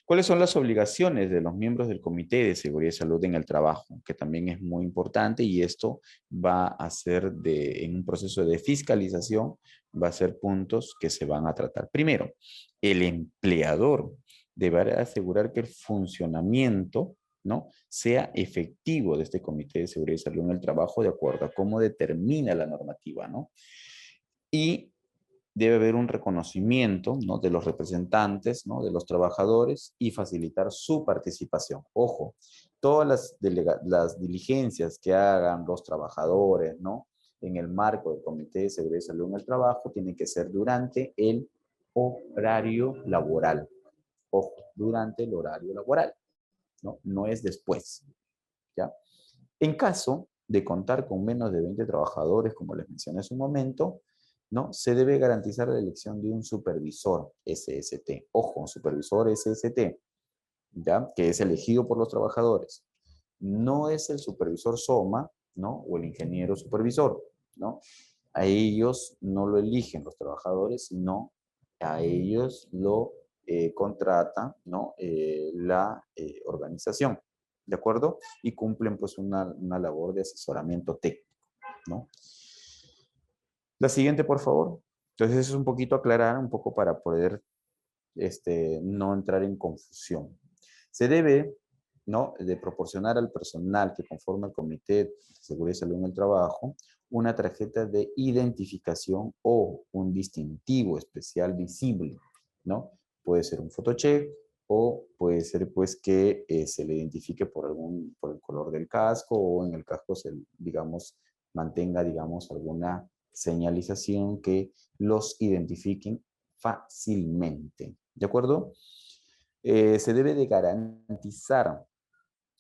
¿Cuáles son las obligaciones de los miembros del Comité de Seguridad y Salud en el Trabajo? Que también es muy importante y esto va a ser en un proceso de fiscalización, va a ser puntos que se van a tratar. Primero, el empleador deberá asegurar que el funcionamiento, ¿no?, sea efectivo de este Comité de Seguridad y Salud en el Trabajo de acuerdo a cómo determina la normativa, ¿no? Y debe haber un reconocimiento, ¿no?, de los representantes, ¿no?, de los trabajadores y facilitar su participación. Ojo, todas las diligencias que hagan los trabajadores, ¿no?, en el marco del Comité de Seguridad y Salud en el Trabajo tienen que ser durante el horario laboral. Ojo, durante el horario laboral, ¿no? No es después, ¿ya? En caso de contar con menos de 20 trabajadores, como les mencioné hace un momento, ¿no?, se debe garantizar la elección de un supervisor SST. Ojo, un supervisor SST, ¿ya?, que es elegido por los trabajadores. No es el supervisor SOMA, ¿no?, o el ingeniero supervisor, ¿no? A ellos no lo eligen los trabajadores, sino a ellos lo contrata, ¿no?, la organización, ¿de acuerdo? Y cumplen pues una labor de asesoramiento técnico, ¿no? La siguiente, por favor. Entonces, es un poquito aclarar, un poco para poder no entrar en confusión. Se debe, ¿no?, de proporcionar al personal que conforma el Comité de Seguridad y Salud en el Trabajo una tarjeta de identificación o un distintivo especial visible, ¿no? Puede ser un photocheck o puede ser pues que se le identifique por el color del casco, o en el casco se, digamos, mantenga, digamos, alguna señalización que los identifiquen fácilmente. ¿De acuerdo? Se debe de garantizar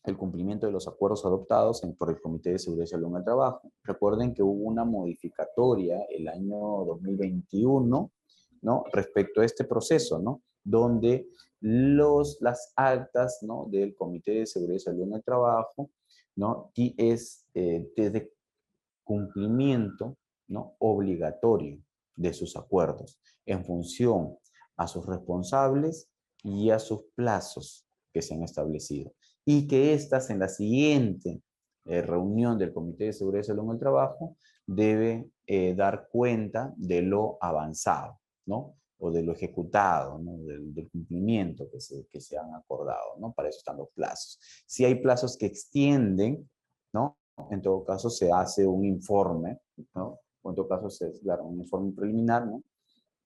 el cumplimiento de los acuerdos adoptados por el Comité de Seguridad y Salud en el Trabajo. Recuerden que hubo una modificatoria el año 2021, ¿no?, respecto a este proceso, ¿no?, donde las actas, ¿no?, del Comité de Seguridad y Salud en el Trabajo, ¿no?, y es desde cumplimiento, ¿no?, obligatorio de sus acuerdos en función a sus responsables y a sus plazos que se han establecido. Y que éstas en la siguiente reunión del Comité de Seguridad y Salud en el Trabajo debe dar cuenta de lo avanzado, ¿no?, o de lo ejecutado, ¿no?, del cumplimiento que se han acordado, ¿no? Para eso están los plazos. Si hay plazos que extienden, ¿no?, en todo caso se hace un informe, ¿no?, o en todo caso se da un informe preliminar, ¿no?,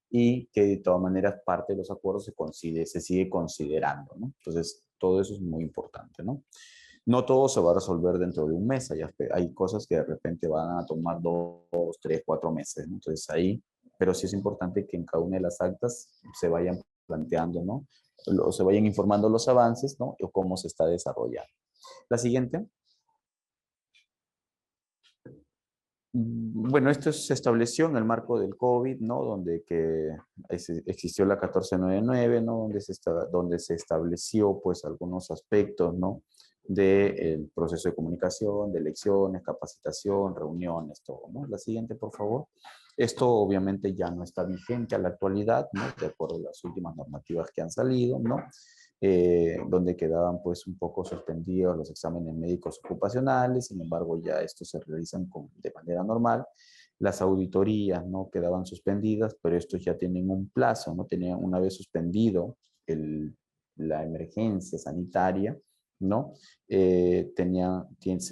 y que de todas maneras parte de los acuerdos se sigue considerando, ¿no? Entonces, todo eso es muy importante, ¿no? No todo se va a resolver dentro de un mes, hay cosas que de repente van a tomar 2, 3, 4 meses, ¿no? Entonces ahí, pero sí es importante que en cada una de las actas se vayan planteando, ¿no?, o se vayan informando los avances, ¿no?, o cómo se está desarrollando. La siguiente. Bueno, esto se estableció en el marco del COVID, ¿no?, donde existió la 1499, ¿no?, donde se estableció, pues, algunos aspectos, ¿no?, del proceso de comunicación, de elecciones, capacitación, reuniones, todo, ¿no? La siguiente, por favor. Esto obviamente ya no está vigente a la actualidad, ¿no?, de acuerdo a las últimas normativas que han salido, ¿no?, donde quedaban pues un poco suspendidos los exámenes médicos ocupacionales. Sin embargo, ya estos se realizan de manera normal. Las auditorías no quedaban suspendidas, pero estos ya tienen un plazo, ¿no? Tenían, una vez suspendido la emergencia sanitaria, ¿no? Se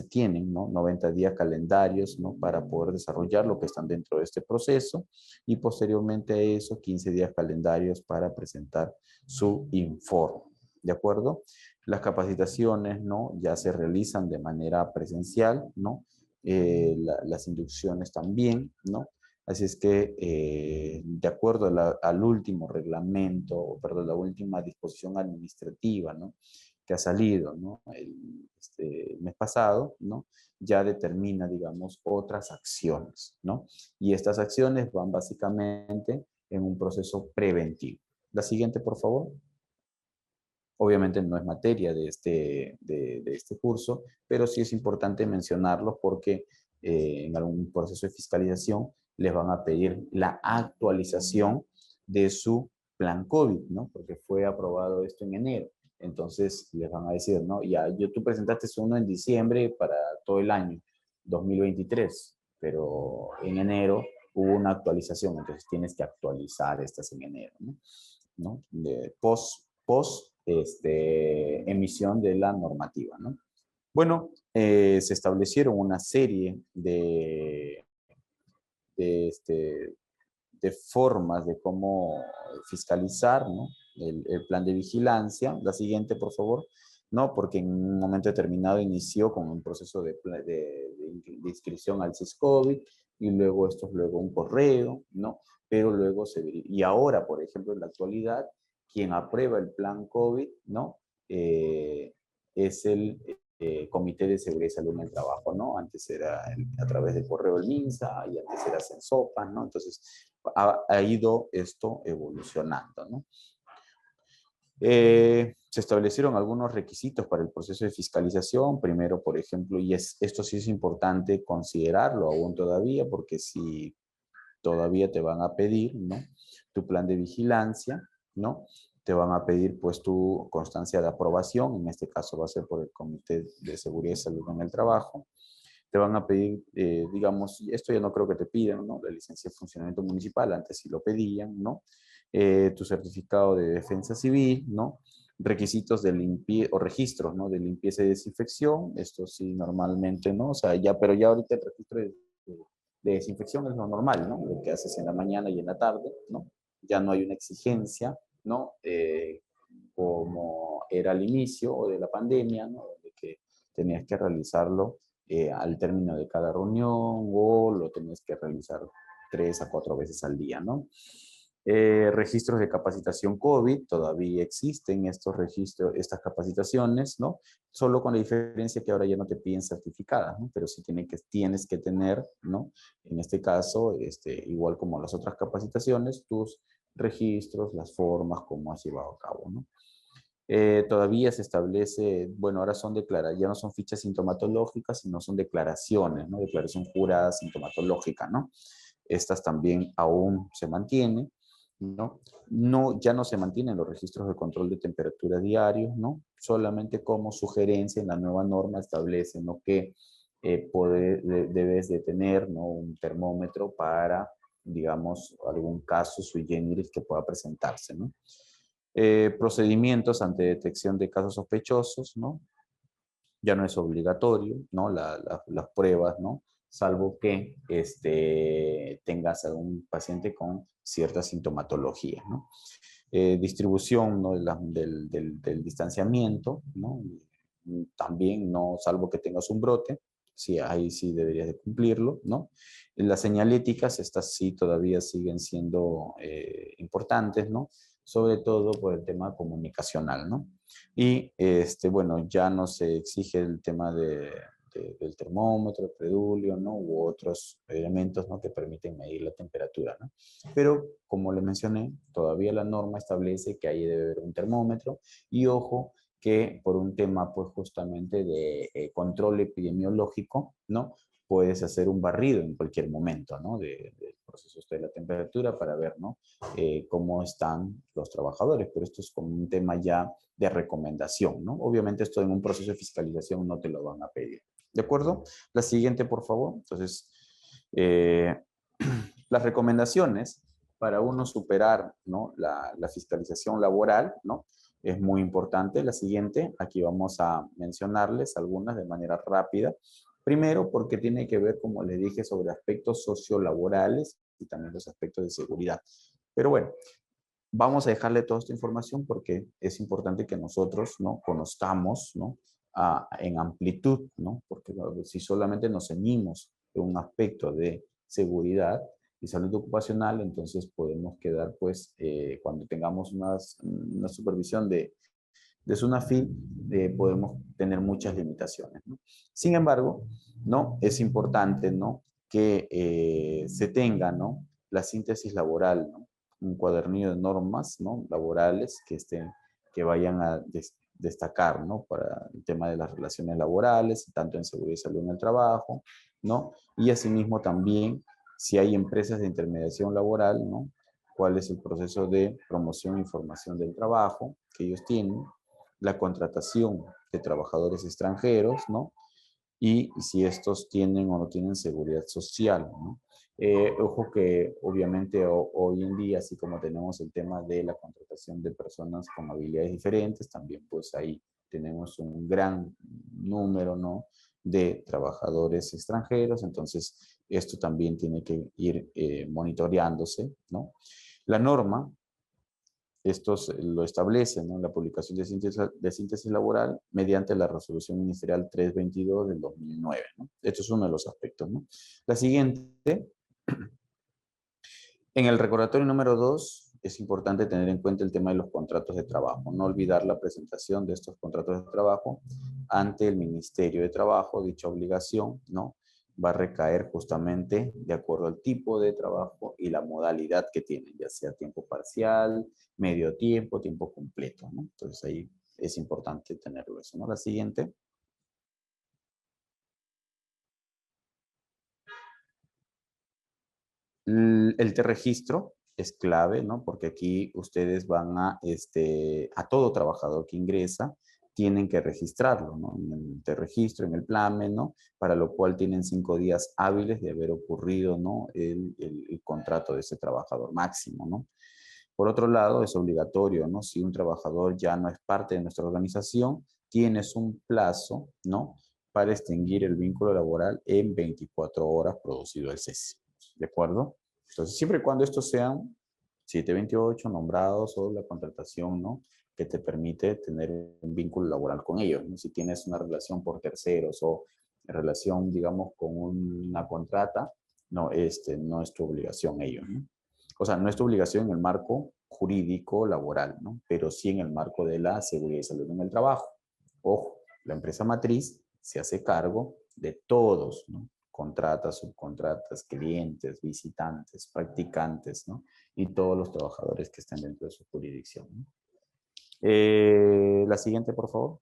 tienen, ¿no?, 90 días calendarios, ¿no?, para poder desarrollar lo que están dentro de este proceso, y posteriormente a eso 15 días calendarios para presentar su informe. ¿De acuerdo? Las capacitaciones, ¿no?, ya se realizan de manera presencial, ¿no? Las inducciones también, ¿no? Así es que, de acuerdo al último reglamento, perdón, la última disposición administrativa, ¿no?, que ha salido, ¿no?, el mes pasado, ¿no?, ya determina, digamos, otras acciones, ¿no? Y estas acciones van básicamente en un proceso preventivo. La siguiente, por favor. Obviamente no es materia de este curso, pero sí es importante mencionarlo porque en algún proceso de fiscalización les van a pedir la actualización de su plan COVID, ¿no? Porque fue aprobado esto en enero. Entonces les van a decir, ¿no?, ya, tú presentaste uno en diciembre para todo el año 2023, pero en enero hubo una actualización, entonces tienes que actualizar estas en enero, ¿no? Emisión de la normativa, ¿no? Bueno, se establecieron una serie de, de formas de cómo fiscalizar, ¿no?, el plan de vigilancia. La siguiente, por favor. No, porque en un momento determinado inició con un proceso de inscripción al SIS-COVID, y luego luego un correo, ¿no? Pero luego y ahora, por ejemplo, en la actualidad, quien aprueba el plan COVID, ¿no?, es el Comité de Seguridad y Salud en el Trabajo, ¿no? Antes era a través del correo del MINSA, y antes era Sensopa, ¿no? Entonces, ha ido esto evolucionando, ¿no? Se establecieron algunos requisitos para el proceso de fiscalización. Primero, por ejemplo, y esto sí es importante considerarlo aún todavía, porque si todavía te van a pedir, ¿no?, tu plan de vigilancia, ¿no? Te van a pedir pues tu constancia de aprobación, en este caso va a ser por el Comité de Seguridad y Salud en el Trabajo. Te van a pedir, digamos, esto ya no creo que te pidan, ¿no?, la licencia de funcionamiento municipal, antes sí lo pedían, ¿no? Tu certificado de defensa civil, ¿no? Requisitos de limpieza o registros, ¿no? De limpieza y desinfección. Esto sí, normalmente, ¿no? O sea, ya, pero ya ahorita el registro de desinfección es lo normal, ¿no? Lo que haces en la mañana y en la tarde, ¿no? Ya no hay una exigencia, ¿no? Como era al inicio o de la pandemia, ¿no? De que tenías que realizarlo al término de cada reunión o lo tenías que realizar 3 a 4 veces al día, ¿no? Registros de capacitación COVID, todavía existen estos registros, estas capacitaciones, ¿no? Solo con la diferencia que ahora ya no te piden certificadas, ¿no? Pero sí tienes que tener, ¿no? En este caso, igual como las otras capacitaciones, tus registros, las formas, cómo has llevado a cabo, ¿no? Todavía se establece, bueno, ahora son ya no son fichas sintomatológicas, sino son declaraciones, ¿no? Declaración jurada sintomatológica, ¿no? Estas también aún se mantienen, ¿no? No, ya no se mantienen los registros de control de temperatura diarios, ¿no? Solamente como sugerencia en la nueva norma establece, ¿no? Que debes de tener, ¿no? Un termómetro para, digamos, algún caso sui generis que pueda presentarse, ¿no? Procedimientos ante detección de casos sospechosos, ¿no? Ya no es obligatorio, ¿no? Las pruebas, ¿no? Salvo que tengas a un paciente con cierta sintomatología, ¿no? Distribución, ¿no? Del distanciamiento, ¿no? También, no, salvo que tengas un brote, sí, ahí sí deberías de cumplirlo, ¿no? Las señaléticas, estas sí todavía siguen siendo importantes, ¿no? Sobre todo por el tema comunicacional, ¿no? Y, bueno, ya no se exige el tema del termómetro, el predulio, ¿no? U otros elementos, ¿no? Que permiten medir la temperatura, ¿no? Pero, como le mencioné, todavía la norma establece que ahí debe haber un termómetro y ojo que por un tema, pues, justamente de control epidemiológico, ¿no? Puedes hacer un barrido en cualquier momento, ¿no? Del proceso de la temperatura para ver, ¿no? Cómo están los trabajadores, pero esto es como un tema ya de recomendación, ¿no? Obviamente esto en un proceso de fiscalización no te lo van a pedir. ¿De acuerdo? La siguiente, por favor. Entonces, las recomendaciones para uno superar, ¿no? La fiscalización laboral, ¿no? Es muy importante. La siguiente, aquí vamos a mencionarles algunas de manera rápida. Primero, porque tiene que ver, como les dije, sobre aspectos sociolaborales y también los aspectos de seguridad. Pero bueno, vamos a dejarle toda esta información porque es importante que nosotros, ¿no? Conozcamos, ¿no? En amplitud, ¿no? Porque si solamente nos ceñimos en un aspecto de seguridad y salud ocupacional, entonces podemos quedar, pues, cuando tengamos una supervisión de SUNAFIL, podemos tener muchas limitaciones, ¿no? Sin embargo, ¿no? Es importante, ¿no? Que se tenga, ¿no? La síntesis laboral, ¿no? Un cuadernillo de normas, ¿no? Laborales que vayan a destacar, ¿no? Para el tema de las relaciones laborales, tanto en seguridad y salud en el trabajo, ¿no? Y asimismo también, si hay empresas de intermediación laboral, ¿no? Cuál es el proceso de promoción e información del trabajo que ellos tienen, la contratación de trabajadores extranjeros, ¿no? Y si estos tienen o no tienen seguridad social, ¿no? Ojo que obviamente hoy en día, así como tenemos el tema de la contratación de personas con habilidades diferentes, también pues ahí tenemos un gran número, ¿no? De trabajadores extranjeros, entonces esto también tiene que ir monitoreándose, ¿no? La norma esto lo establece, ¿no? La publicación de síntesis laboral mediante la resolución ministerial 322 del 2009, ¿no? Esto es uno de los aspectos, ¿no? La siguiente, en el recordatorio número 2, es importante tener en cuenta el tema de los contratos de trabajo. No olvidar la presentación de estos contratos de trabajo ante el Ministerio de Trabajo. Dicha obligación, ¿no? Va a recaer justamente de acuerdo al tipo de trabajo y la modalidad que tienen, ya sea tiempo parcial, medio tiempo, tiempo completo, ¿no? Entonces ahí es importante tenerlo eso, ¿no? La siguiente. El T-registro es clave, ¿no? Porque aquí ustedes van a todo trabajador que ingresa, tienen que registrarlo, ¿no? En el T-registro, en el PLAME, ¿no? Para lo cual tienen 5 días hábiles de haber ocurrido, ¿no? El contrato de ese trabajador máximo, ¿no? Por otro lado, es obligatorio, ¿no? Si un trabajador ya no es parte de nuestra organización, tienes un plazo, ¿no? Para extinguir el vínculo laboral en 24 horas producido el cese. ¿De acuerdo? Entonces, siempre y cuando estos sean 728 nombrados o la contratación, ¿no? Que te permite tener un vínculo laboral con ellos, ¿no? Si tienes una relación por terceros o relación, digamos, con una contrata, no, no es tu obligación ello, ¿no? O sea, no es tu obligación en el marco jurídico laboral, ¿no? Pero sí en el marco de la seguridad y salud en el trabajo. Ojo, la empresa matriz se hace cargo de todos, ¿no? Contratas, subcontratas, clientes, visitantes, practicantes, ¿no? Y todos los trabajadores que estén dentro de su jurisdicción, ¿no? La siguiente, por favor.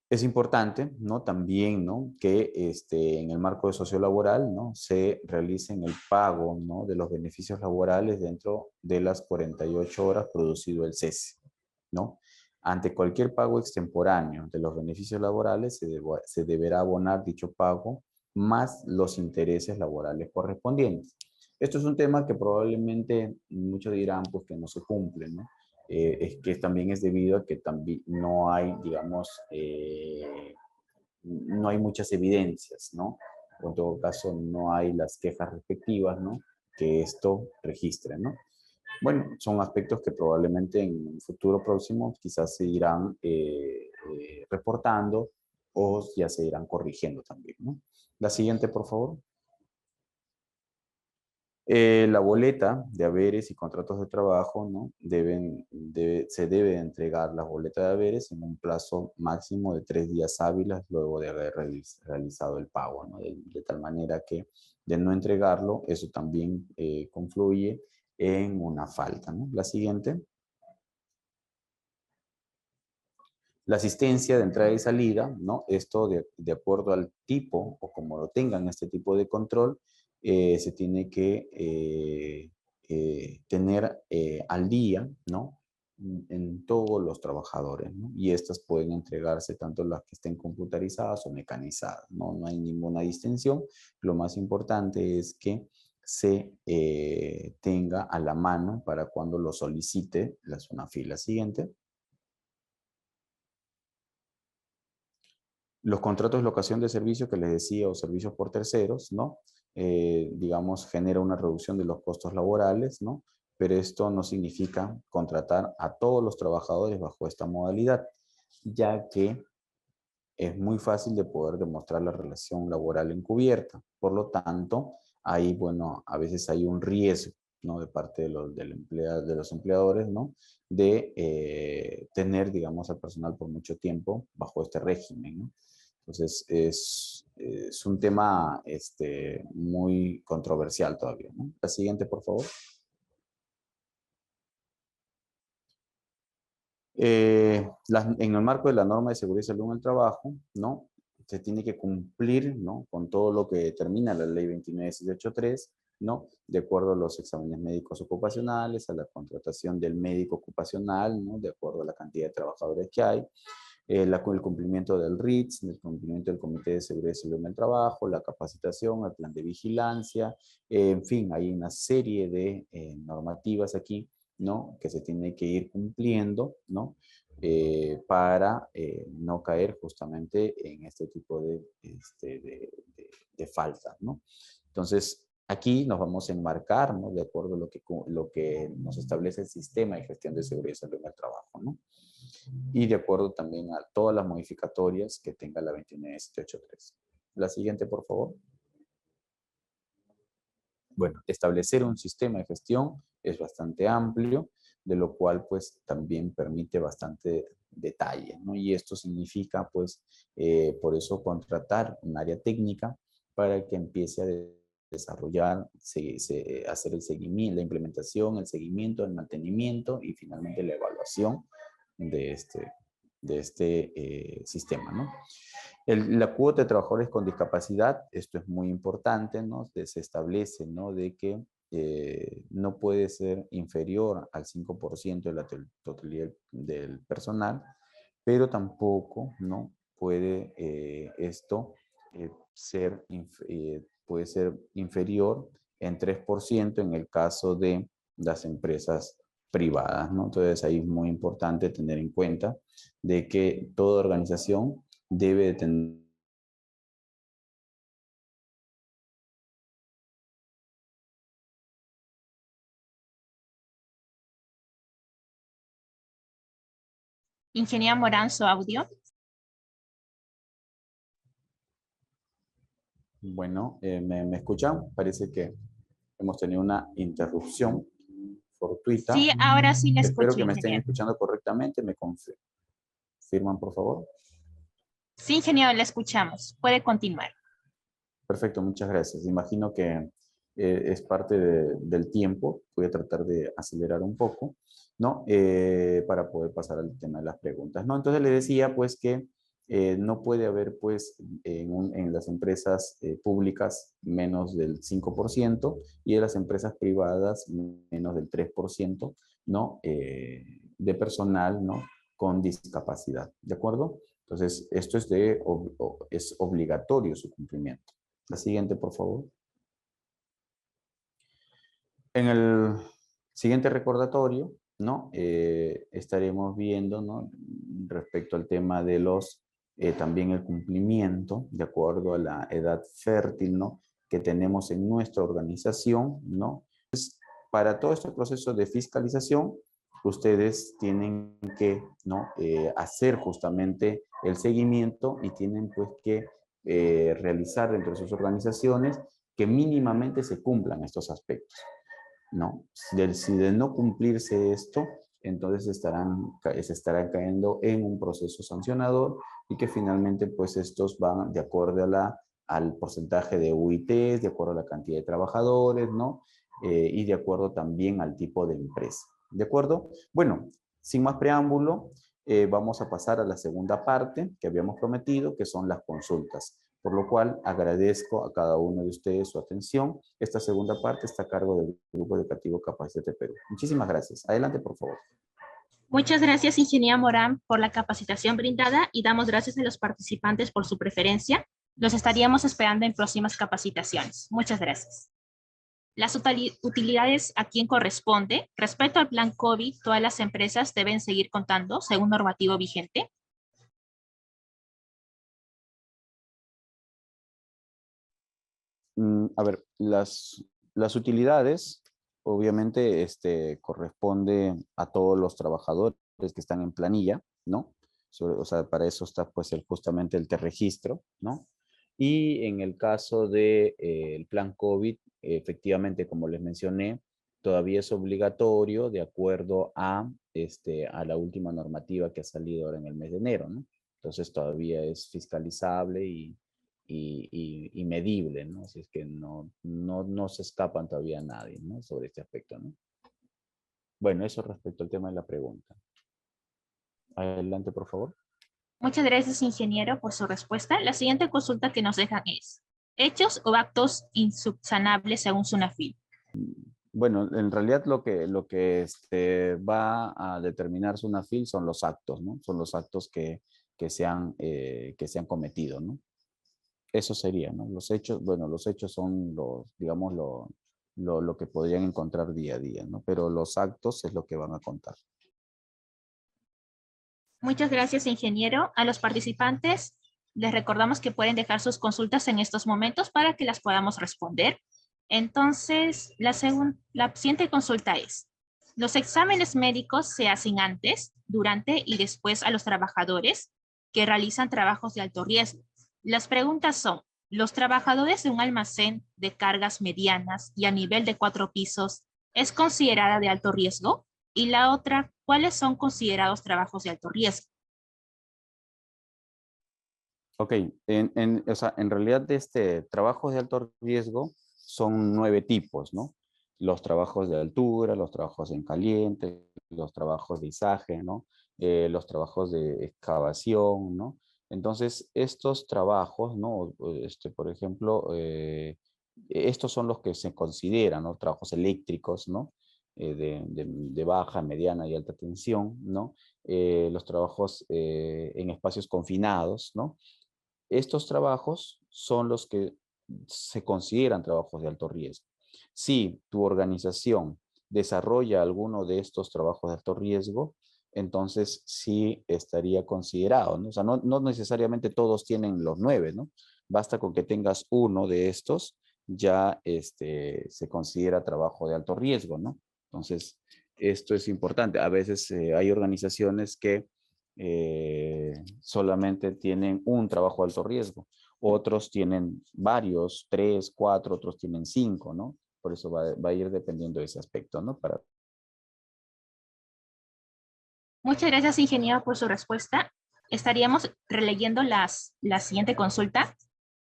Es importante, ¿no? También, ¿no? Que en el marco de sociolaboral, ¿no? Se realicen el pago, ¿no? De los beneficios laborales dentro de las 48 horas producido el cese, ¿no? Ante cualquier pago extemporáneo de los beneficios laborales, se deberá abonar dicho pago más los intereses laborales correspondientes. Esto es un tema que probablemente muchos dirán, pues, que no se cumple, ¿no? Es que también es debido a que también no hay, digamos, no hay muchas evidencias, ¿no? O en todo caso, no hay las quejas respectivas, ¿no? Que esto registre, ¿no? Bueno, son aspectos que probablemente en un futuro próximo quizás se irán reportando o ya se irán corrigiendo también, ¿no? La siguiente, por favor. La boleta de haberes y contratos de trabajo, ¿no? Se debe entregar la boleta de haberes en un plazo máximo de 3 días hábiles luego de haber realizado el pago, ¿no? De tal manera que de no entregarlo, eso también confluye en una falta, ¿no? La siguiente. La asistencia de entrada y salida, ¿no? Esto de acuerdo al tipo o como lo tengan este tipo de control, se tiene que tener al día, ¿no? En todos los trabajadores, ¿no? Y estas pueden entregarse tanto las que estén computarizadas o mecanizadas, ¿no? No hay ninguna distinción. Lo más importante es que se tenga a la mano para cuando lo solicite la zona fila siguiente. Los contratos de locación de servicios que les decía o servicios por terceros, ¿no? Digamos, genera una reducción de los costos laborales, ¿no? Pero esto no significa contratar a todos los trabajadores bajo esta modalidad, ya que es muy fácil de poder demostrar la relación laboral encubierta. Por lo tanto, ahí, bueno, a veces hay un riesgo, ¿no? De parte de de los empleadores, ¿no? De tener, digamos, al personal por mucho tiempo bajo este régimen, ¿no? Entonces, es un tema muy controversial todavía, ¿no? La siguiente, por favor. En el marco de la norma de seguridad y salud en el trabajo, ¿no? Se tiene que cumplir, ¿no? Con todo lo que determina la ley 29.683, ¿no? De acuerdo a los exámenes médicos ocupacionales, a la contratación del médico ocupacional, ¿no? De acuerdo a la cantidad de trabajadores que hay, el cumplimiento del RITS, el cumplimiento del Comité de Seguridad y Salud en el Trabajo, la capacitación, el plan de vigilancia, en fin, hay una serie de normativas aquí, ¿no? Que se tiene que ir cumpliendo, ¿no? Para no caer justamente en este tipo de faltas, ¿no? Entonces, aquí nos vamos a enmarcar, ¿no? De acuerdo a lo que nos establece el sistema de gestión de seguridad y salud en el trabajo, ¿no? Y de acuerdo también a todas las modificatorias que tenga la 29783. La siguiente, por favor. Bueno, establecer un sistema de gestión es bastante amplio, de lo cual pues también permite bastante detalle, ¿no? Y esto significa pues por eso contratar un área técnica para que empiece a desarrollar, hacer el seguimiento, la implementación, el seguimiento, el mantenimiento y finalmente la evaluación de este sistema, ¿no? La cuota de trabajadores con discapacidad, esto es muy importante, ¿no? Se establece, ¿no? De que no puede ser inferior al 5% de la totalidad del personal, pero tampoco, ¿no? Puede esto puede ser inferior en 3% en el caso de las empresas privadas, ¿no? Entonces ahí es muy importante tener en cuenta de que toda organización debe de tener Ingeniera Morán, su audio. Bueno, ¿me escuchan? Parece que hemos tenido una interrupción fortuita. Sí, ahora sí le Espero escucho, que me estén ingeniero. escuchando correctamente. ¿Me confirman, por favor? Sí, ingeniero, le escuchamos. Puede continuar. Perfecto, muchas gracias. Imagino que es parte del tiempo. Voy a tratar de acelerar un poco, ¿no? Para poder pasar al tema de las preguntas, ¿no? Entonces le decía, pues, que no puede haber, pues, en las empresas públicas menos del 5% y en las empresas privadas menos del 3%, ¿no? De personal, ¿no? Con discapacidad, ¿de acuerdo? Entonces, esto es obligatorio su cumplimiento. La siguiente, por favor. En el siguiente recordatorio, ¿no? Estaremos viendo, ¿no? Respecto al tema de también el cumplimiento, de acuerdo a la edad fértil, ¿no? Que tenemos en nuestra organización, ¿no? Para todo este proceso de fiscalización, ustedes tienen que, ¿no? Hacer justamente el seguimiento y tienen pues que realizar dentro de sus organizaciones que mínimamente se cumplan estos aspectos, ¿no? Si de no cumplirse esto, entonces se estarán cayendo en un proceso sancionador y que finalmente pues estos van de acuerdo al porcentaje de UITs, de acuerdo a la cantidad de trabajadores, ¿no? Y de acuerdo también al tipo de empresa. ¿De acuerdo? Bueno, sin más preámbulo, vamos a pasar a la segunda parte que habíamos prometido, que son las consultas. Por lo cual agradezco a cada uno de ustedes su atención. Esta segunda parte está a cargo del Grupo Educativo Capacítate Perú. Muchísimas gracias. Adelante, por favor. Muchas gracias, ingeniera Morán, por la capacitación brindada y damos gracias a los participantes por su preferencia. Los estaríamos esperando en próximas capacitaciones. Muchas gracias. Las utilidades a quien corresponde. Respecto al plan COVID, todas las empresas deben seguir contando según normativo vigente. A ver, las utilidades, obviamente, corresponde a todos los trabajadores que están en planilla, ¿no? O sea, para eso está, pues, justamente el registro, ¿no? Y en el caso del el plan COVID, efectivamente, como les mencioné, todavía es obligatorio de acuerdo a la última normativa que ha salido ahora en el mes de enero, ¿no? Entonces todavía es fiscalizable y medible, ¿no? Así es que no se escapan todavía a nadie, ¿no? Sobre este aspecto, ¿no? Bueno, eso respecto al tema de la pregunta. Adelante, por favor. Muchas gracias, ingeniero, por su respuesta. La siguiente consulta que nos dejan es, ¿hechos o actos insubsanables según SUNAFIL? Bueno, en realidad lo que va a determinar SUNAFIL son los actos, ¿no? Son los actos que se han cometido, ¿no? Eso sería, ¿no? Los hechos, bueno, los hechos son digamos, lo que podrían encontrar día a día, ¿no? Pero los actos es lo que van a contar. Muchas gracias, ingeniero. A los participantes les recordamos que pueden dejar sus consultas en estos momentos para que las podamos responder. Entonces, la siguiente consulta es, ¿los exámenes médicos se hacen antes, durante y después a los trabajadores que realizan trabajos de alto riesgo? Las preguntas son, ¿los trabajadores de un almacén de cargas medianas y a nivel de 4 pisos es considerada de alto riesgo? Y la otra, ¿cuáles son considerados trabajos de alto riesgo? Ok, o sea, en realidad trabajos de alto riesgo son 9 tipos, ¿no? Los trabajos de altura, los trabajos en caliente, los trabajos de izaje, ¿no? Los trabajos de excavación, ¿no? Entonces, estos trabajos, ¿no? Por ejemplo, estos son los que se consideran, ¿no? Trabajos eléctricos, ¿no? De baja, mediana y alta tensión, ¿no? Los trabajos en espacios confinados, ¿no? Estos trabajos son los que se consideran trabajos de alto riesgo. Si tu organización desarrolla alguno de estos trabajos de alto riesgo, entonces sí estaría considerado, ¿no? O sea, no necesariamente todos tienen los 9, ¿no? Basta con que tengas uno de estos, ya se considera trabajo de alto riesgo, ¿no? Entonces, esto es importante. A veces hay organizaciones que solamente tienen un trabajo de alto riesgo. Otros tienen varios, 3, 4, otros tienen 5, ¿no? Por eso va a ir dependiendo de ese aspecto, ¿no? Muchas gracias, ingeniero, por su respuesta. Estaríamos releyendo la siguiente consulta.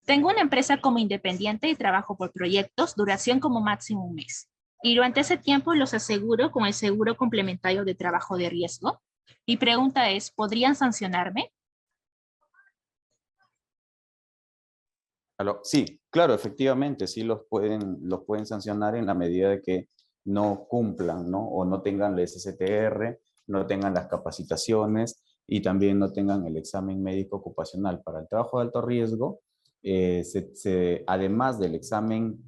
Tengo una empresa como independiente y trabajo por proyectos, duración como máximo un mes. Y durante ese tiempo los aseguro con el seguro complementario de trabajo de riesgo. Mi pregunta es, ¿podrían sancionarme? Sí, claro, efectivamente, sí los pueden sancionar en la medida de que no cumplan, ¿no? O no tengan la SSTR, no tengan las capacitaciones y también no tengan el examen médico ocupacional. Para el trabajo de alto riesgo, además del examen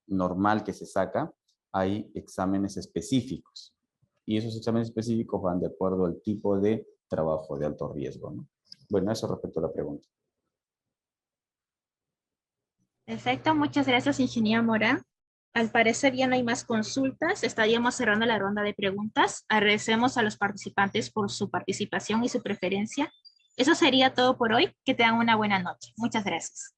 normal que se saca, hay exámenes específicos. Y esos exámenes específicos van de acuerdo al tipo de trabajo de alto riesgo, ¿no? Bueno, eso respecto a la pregunta. Perfecto, muchas gracias, ingeniero Morán. Al parecer ya no hay más consultas, estaríamos cerrando la ronda de preguntas. Agradecemos a los participantes por su participación y su preferencia. Eso sería todo por hoy. Que tengan una buena noche. Muchas gracias.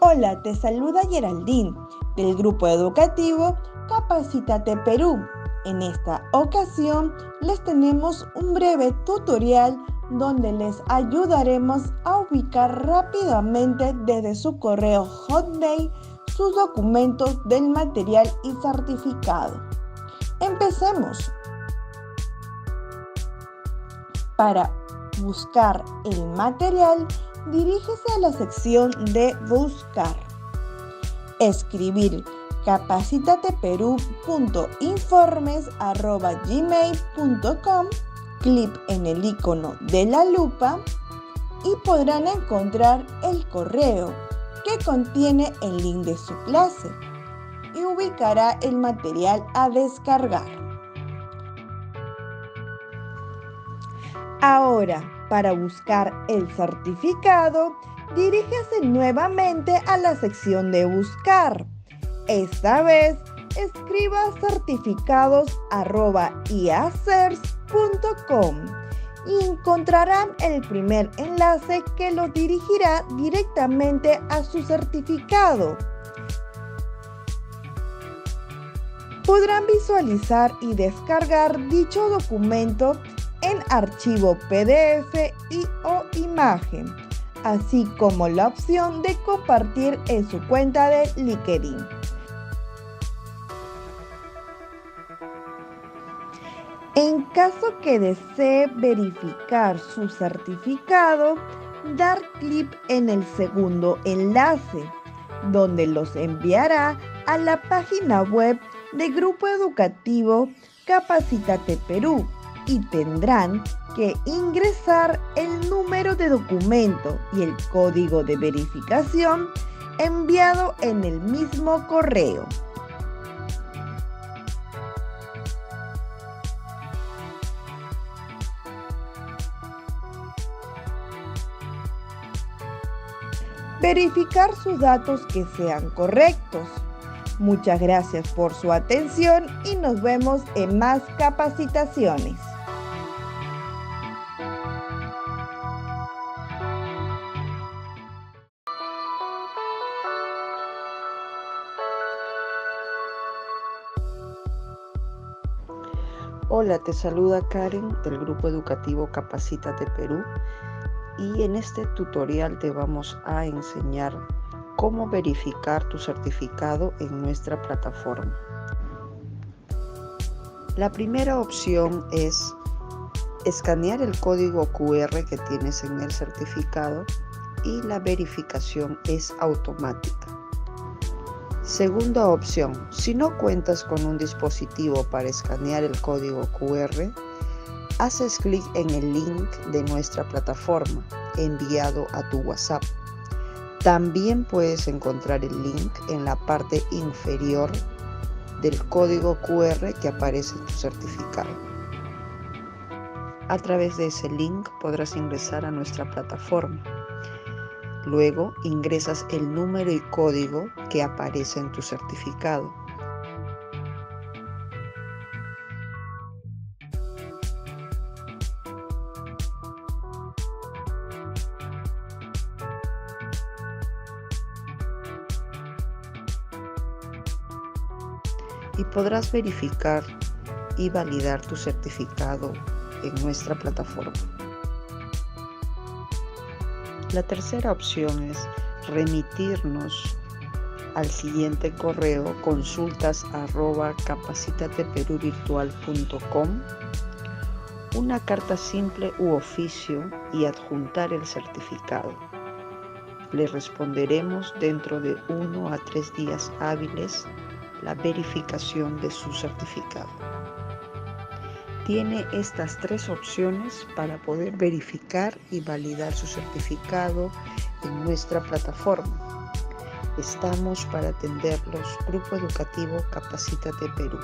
Hola, te saluda Geraldine del grupo educativo Capacítate Perú. En esta ocasión les tenemos un breve tutorial donde les ayudaremos a ubicar rápidamente desde su correo Hotmail sus documentos del material y certificado. Empecemos. Para buscar el material, dirígese a la sección de Buscar. Escribir capacitateperú.informes@gmail.com, clic en el icono de la lupa y podrán encontrar el correo que contiene el link de su clase y ubicará el material a descargar. Ahora, para buscar el certificado, dirígese nuevamente a la sección de Buscar. Esta vez, escriba certificados@iacers.com y encontrarán el primer enlace que los dirigirá directamente a su certificado. Podrán visualizar y descargar dicho documento en archivo PDF o imagen, así como la opción de compartir en su cuenta de LinkedIn. En caso que desee verificar su certificado, dar clic en el segundo enlace, donde los enviará a la página web del Grupo Educativo Capacítate Perú y tendrán que ingresar el número de documento y el código de verificación enviado en el mismo correo. Verificar sus datos que sean correctos. Muchas gracias por su atención y nos vemos en más capacitaciones. Hola, te saluda Karen del Grupo Educativo Capacítate Perú y en este tutorial te vamos a enseñar cómo verificar tu certificado en nuestra plataforma. La primera opción es escanear el código QR que tienes en el certificado y la verificación es automática. Segunda opción, si no cuentas con un dispositivo para escanear el código QR, haces clic en el link de nuestra plataforma enviado a tu WhatsApp. También puedes encontrar el link en la parte inferior del código QR que aparece en tu certificado. A través de ese link podrás ingresar a nuestra plataforma. Luego ingresas el número y código que aparece en tu certificado. Y podrás verificar y validar tu certificado en nuestra plataforma. La tercera opción es remitirnos al siguiente correo consultas@capacitateperuvirtual.com una carta simple u oficio y adjuntar el certificado. Le responderemos dentro de 1 a 3 días hábiles la verificación de su certificado. Tiene estas 3 opciones para poder verificar y validar su certificado en nuestra plataforma. Estamos para atenderlos. Grupo Educativo Capacítate Perú.